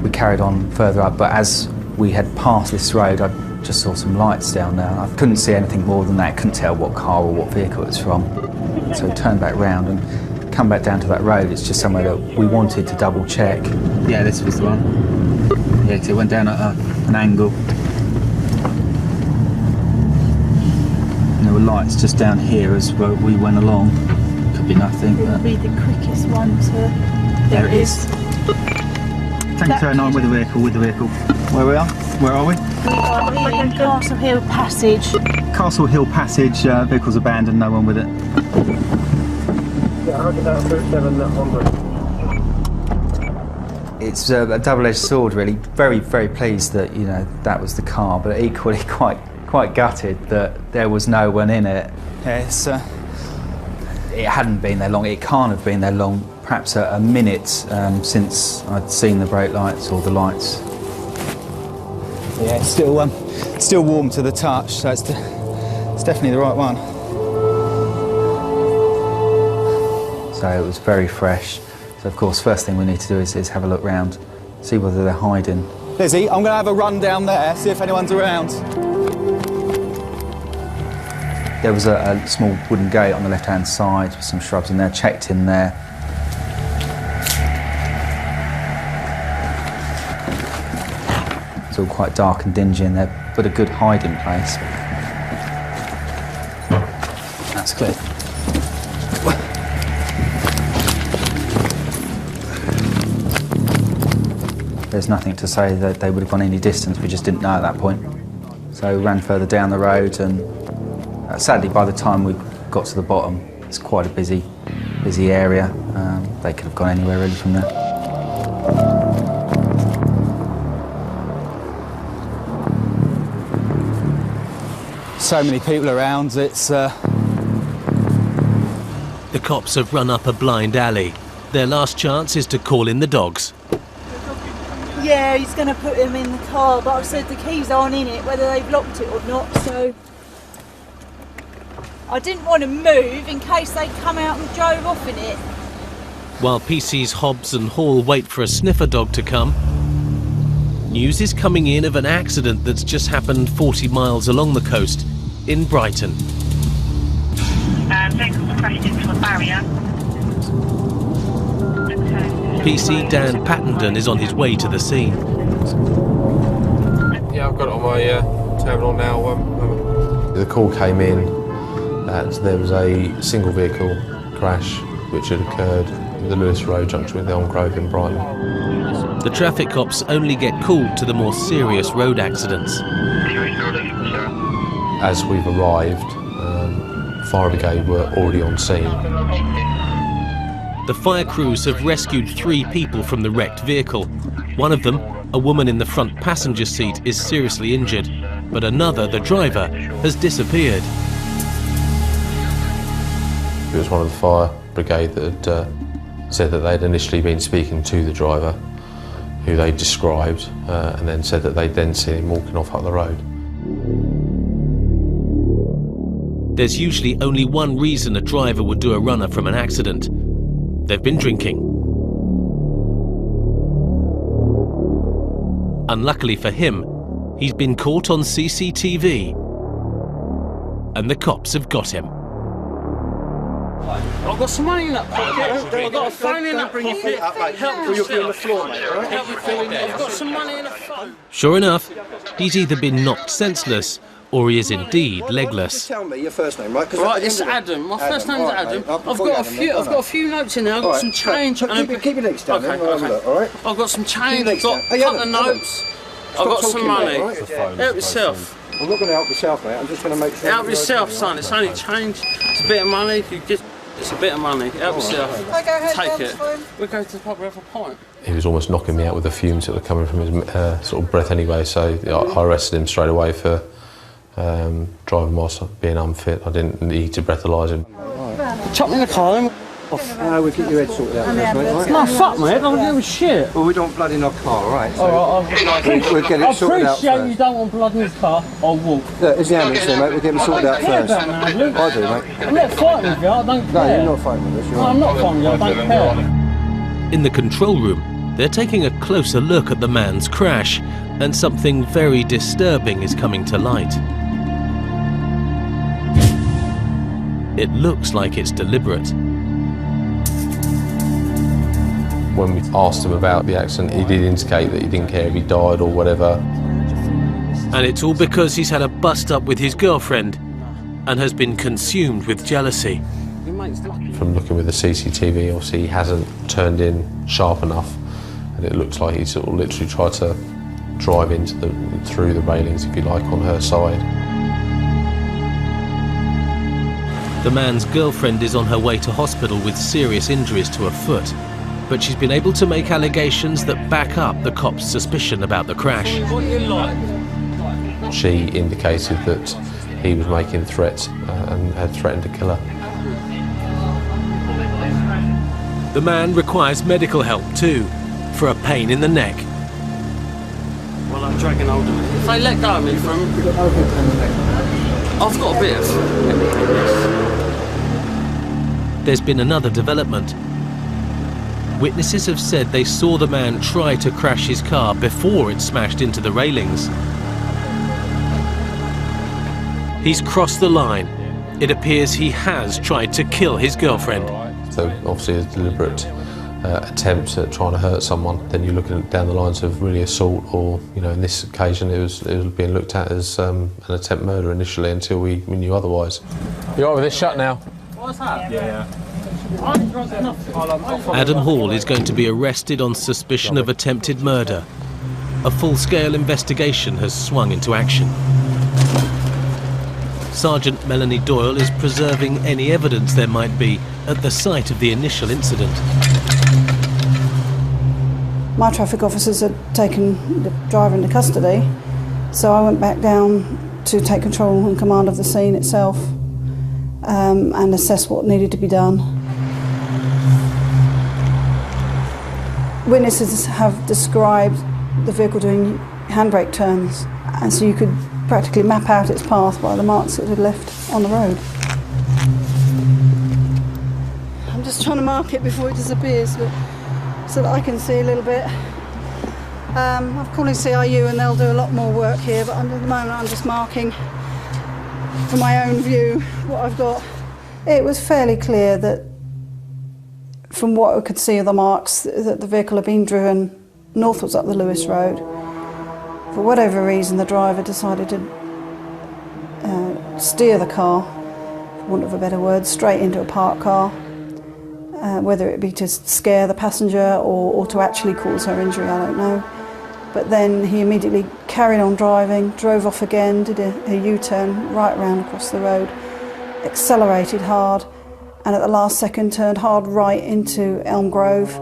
Speaker 11: We carried on further up, but as we had passed this road, I just saw some lights down there. I couldn't see anything more than that, couldn't tell what car or what vehicle it was from. So we turned back round and come back down to that road. It's just somewhere that we wanted to double check.
Speaker 2: Yeah, this was the one. Yeah, because it went down at an angle. And there were lights just down here as we went along. Could be nothing.
Speaker 13: It would be the quickest one to...
Speaker 2: There it is. Tango 209 with the vehicle. Where we are? Where are we?
Speaker 13: We are in Castle Hill Passage.
Speaker 2: Castle Hill Passage, vehicle's abandoned, no one with it.
Speaker 11: It's a double-edged sword, really. Very, very pleased that that was the car, but equally quite gutted that there was no one in it.
Speaker 2: Yeah,
Speaker 11: it hadn't been there long. It can't have been there long. Perhaps a minute since I'd seen the brake lights or the lights.
Speaker 2: Yeah, it's still warm to the touch, so it's definitely the right one.
Speaker 11: So it was very fresh. So of course, first thing we need to do is have a look round, see whether they're hiding.
Speaker 2: Lizzie, I'm going to have a run down there, see if anyone's around.
Speaker 11: There was a small wooden gate on the left-hand side with some shrubs in there, checked in there. It's all quite dark and dingy in there, but a good hiding place. That's clear. There's nothing to say that they would have gone any distance, we just didn't know at that point. So we ran further down the road, and sadly by the time we got to the bottom, it's quite a busy area. They could have gone anywhere really from there.
Speaker 2: So many people around, it's...
Speaker 1: The cops have run up a blind alley. Their last chance is to call in the dogs.
Speaker 13: Yeah, he's going to put him in the car, but I've said the keys aren't in it, whether they've locked it or not, so... I didn't want to move in case they come out and drove off in it.
Speaker 1: While PC's Hobbs and Hall wait for a sniffer dog to come, news is coming in of an accident that's just happened 40 miles along the coast in Brighton.
Speaker 15: Vehicles crashed into a barrier.
Speaker 1: PC Dan Pattenden is on his way to the scene.
Speaker 18: Yeah, I've got it on my terminal now. The call came in that there was a single vehicle crash which had occurred at the Lewis Road junction with Elm Grove in Brighton.
Speaker 1: The traffic cops only get called to the more serious road accidents.
Speaker 18: As we've arrived, fire brigade were already on scene.
Speaker 1: The fire crews have rescued 3 people from the wrecked vehicle. One of them, a woman in the front passenger seat, is seriously injured, but another, the driver, has disappeared.
Speaker 18: It was one of the fire brigade that had said that they'd initially been speaking to the driver, who they described, and then said that they'd then seen him walking off up the road.
Speaker 1: There's usually only one reason a driver would do a runner from an accident. They've been drinking. Unluckily for him, he's been caught on CCTV, and the cops have got him.
Speaker 4: I've got some money in that pocket. I've got a phone in that pocket. Help yourself. On the floor, mate, all right? Help yourself. I've got some money in a phone.
Speaker 1: Sure enough, he's either been knocked senseless or he is indeed
Speaker 17: Just
Speaker 1: legless.
Speaker 17: tell me your first name, right?
Speaker 3: Right, it's Adam. My first name's Adam. I've got a few notes in there. I've got some change.
Speaker 17: Keep your legs down.
Speaker 3: Okay,
Speaker 17: okay. All right.
Speaker 3: I've got some change. I've got a couple of notes. I've got some money. Help yourself.
Speaker 17: I'm not going to help myself, mate. I'm just going to make sure.
Speaker 3: Help yourself, son. It's only change. It's a bit of money. It's a bit of money. Help yourself. Take it. We'll go to the pub, have a pint.
Speaker 18: He was almost knocking me out with the fumes that were coming from his sort of breath anyway, so I arrested him straight away for driving whilst being unfit. I didn't need to breathalyse him.
Speaker 3: Chuck me in the car then.
Speaker 17: We'll get your head sorted out first, mate. Right?
Speaker 3: No, fuck me, I don't give a shit.
Speaker 17: Well, we don't blood in our car, right? So
Speaker 3: Alright,
Speaker 17: we'll get it sorted out
Speaker 3: appreciate
Speaker 17: first.
Speaker 3: you don't want blood in his car, I'll walk.
Speaker 17: Look, there's the ambulance there, mate. We'll get them sorted out first.
Speaker 3: I do, mate.
Speaker 17: I'm
Speaker 3: not fighting with you, I don't care.
Speaker 17: No, you're not fighting with us.
Speaker 3: No, I'm not fighting with you, I don't care.
Speaker 1: In the control room, they're taking a closer look at the man's crash, and something very disturbing is coming to light. It looks like it's deliberate.
Speaker 18: When we asked him about the accident, he did indicate that he didn't care if he died or whatever.
Speaker 1: And it's all because he's had a bust-up with his girlfriend and has been consumed with jealousy.
Speaker 18: From looking with the CCTV, obviously he hasn't turned in sharp enough, and it looks like he sort of literally tried to drive through the railings, if you like, on her side.
Speaker 1: The man's girlfriend is on her way to hospital with serious injuries to her foot, but she's been able to make allegations that back up the cops' suspicion about the crash.
Speaker 18: She indicated that he was making threats and had threatened to kill her.
Speaker 1: The man requires medical help too, for a pain in the neck.
Speaker 3: Well, I'm dragging hold of it. If they let go of me from... I've got a bit of...
Speaker 1: There's been another development. Witnesses have said they saw the man try to crash his car before it smashed into the railings. He's crossed the line. It appears he has tried to kill his girlfriend.
Speaker 18: So obviously a deliberate attempt at trying to hurt someone, then you're looking down the lines of really assault, or, you know, in this occasion it was being looked at as an attempt murder initially until we knew otherwise.
Speaker 12: You all right with this shut now?
Speaker 3: What's that?
Speaker 12: Yeah.
Speaker 1: Adam Hall is going to be arrested on suspicion of attempted murder. A full-scale investigation has swung into action. Sergeant Melanie Doyle is preserving any evidence there might be at the site of the initial incident.
Speaker 7: My traffic officers had taken the driver into custody, so I went back down to take control and command of the scene itself and assess what needed to be done. Witnesses have described the vehicle doing handbrake turns, and so you could practically map out its path by the marks it had left on the road. I'm just trying to mark it before it disappears, so that I can see a little bit. I've called in CRU and they'll do a lot more work here, but at the moment I'm just marking for my own view what I've got. It was fairly clear that from what I could see of the marks that the vehicle had been driven northwards up the Lewis Road. For whatever reason, the driver decided to steer the car, for want of a better word, straight into a parked car, whether it be to scare the passenger or to actually cause her injury, I don't know. But then he immediately carried on driving, drove off again, did a U-turn right round across the road, accelerated hard, and at the last second turned hard right into Elm Grove,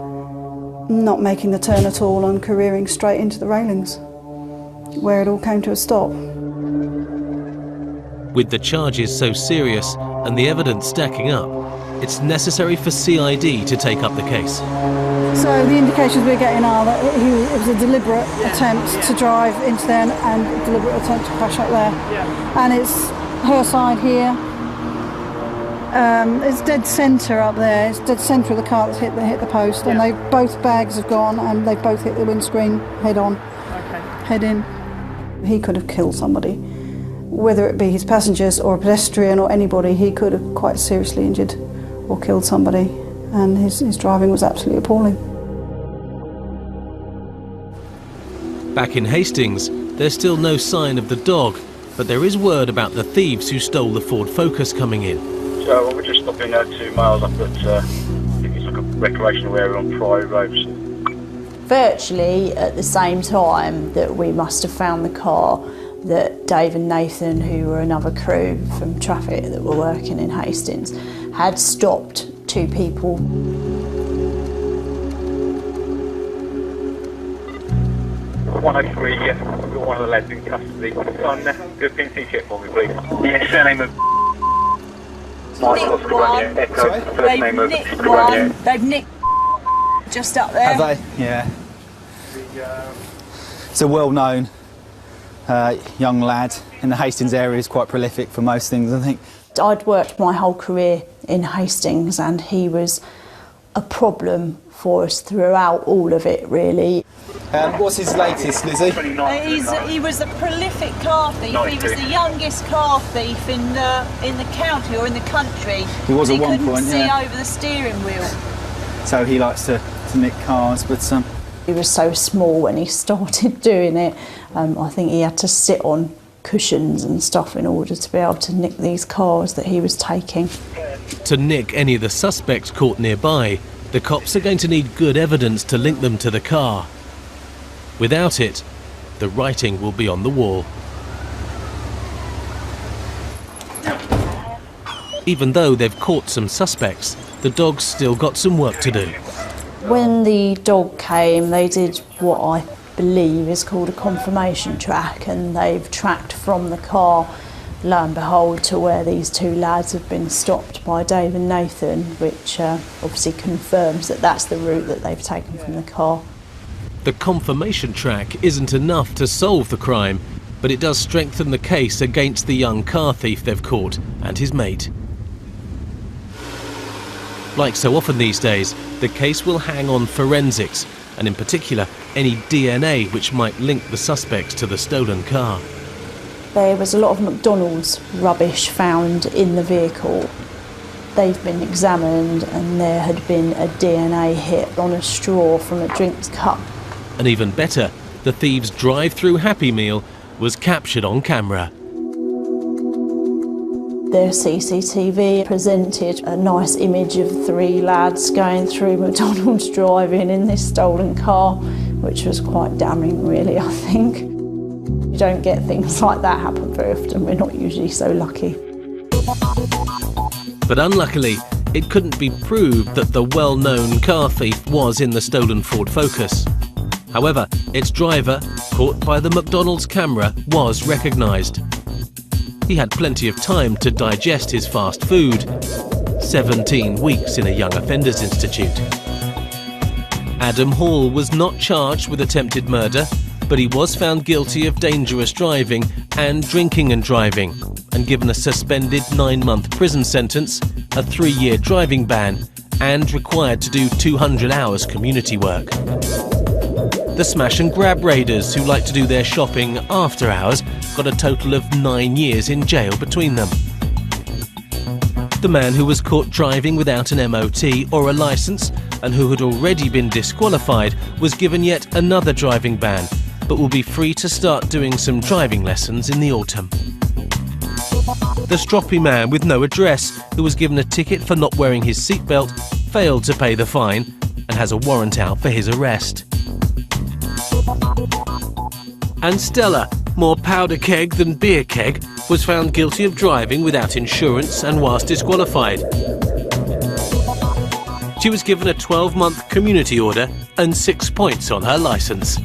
Speaker 7: not making the turn at all and careering straight into the railings, where it all came to a stop.
Speaker 1: With the charges so serious and the evidence stacking up, it's necessary for CID to take up the case.
Speaker 7: So the indications we're getting are that it was a deliberate attempt to drive into there and a deliberate attempt to crash up there. And it's her side here. It's dead centre up there. It's dead centre of the car that's hit the post, and both bags have gone, and they both hit the windscreen head on, head in. He could have killed somebody, whether it be his passengers or a pedestrian or anybody. He could have quite seriously injured or killed somebody, and his driving was absolutely appalling.
Speaker 1: Back in Hastings, there's still no sign of the dog, but there is word about the thieves who stole the Ford Focus coming in.
Speaker 5: So we're just stopping 2 miles up at, I think it's like a recreational area on Priory Road.
Speaker 13: Virtually at the same time that we must have found the car, that Dave and Nathan, who were another crew from traffic that were working in Hastings, had stopped 2 people.
Speaker 5: 103, yeah. We've got one of the lads in custody. On the PNC check for me, please. Yeah, surname of...
Speaker 13: They've nicked just up there.
Speaker 2: Have they? Yeah. It's a well-known young lad in the Hastings area. He's quite prolific for most things, I think.
Speaker 13: I'd worked my whole career in Hastings and he was a problem for us throughout all of it, really.
Speaker 2: What's his latest, Lizzie?
Speaker 13: He was a prolific car thief. He was the youngest car thief in the county or in the country.
Speaker 2: He was at one point,
Speaker 13: He couldn't see
Speaker 2: yeah.
Speaker 13: over the steering wheel.
Speaker 2: So he likes to nick cars, but
Speaker 13: He was so small when he started doing it. I think he had to sit on cushions and stuff in order to be able to nick these cars that he was taking.
Speaker 1: To nick any of the suspects caught nearby, the cops are going to need good evidence to link them to the car. Without it, the writing will be on the wall. Even though they've caught some suspects, the dog's still got some work to do.
Speaker 13: When the dog came, they did what I believe is called a confirmation track, and they've tracked from the car, lo and behold, to where these 2 lads have been stopped by Dave and Nathan, which obviously confirms that that's the route that they've taken from the car.
Speaker 1: The confirmation track isn't enough to solve the crime, but it does strengthen the case against the young car thief they've caught and his mate. Like so often these days, the case will hang on forensics, and in particular, any DNA which might link the suspects to the stolen car.
Speaker 13: There was a lot of McDonald's rubbish found in the vehicle. They've been examined and there had been a DNA hit on a straw from a drinks cup.
Speaker 1: And even better, the thieves' drive-through Happy Meal was captured on camera.
Speaker 13: Their CCTV presented a nice image of 3 lads going through McDonald's driving in this stolen car, which was quite damning, really, I think. You don't get things like that happen very often. We're not usually so lucky.
Speaker 1: But unluckily, it couldn't be proved that the well-known car thief was in the stolen Ford Focus. However, its driver, caught by the McDonald's camera, was recognised. He had plenty of time to digest his fast food. 17 weeks in a Young Offenders Institute. Adam Hall was not charged with attempted murder, but he was found guilty of dangerous driving and drinking and driving, and given a suspended 9-month prison sentence, a 3-year driving ban, and required to do 200 hours community work. The smash and grab raiders who like to do their shopping after hours got a total of 9 years in jail between them. The man who was caught driving without an MOT or a licence and who had already been disqualified was given yet another driving ban, but will be free to start doing some driving lessons in the autumn. The stroppy man with no address who was given a ticket for not wearing his seatbelt failed to pay the fine and has a warrant out for his arrest. And Stella, more powder keg than beer keg, was found guilty of driving without insurance and was disqualified. She was given a 12-month community order and 6 points on her licence.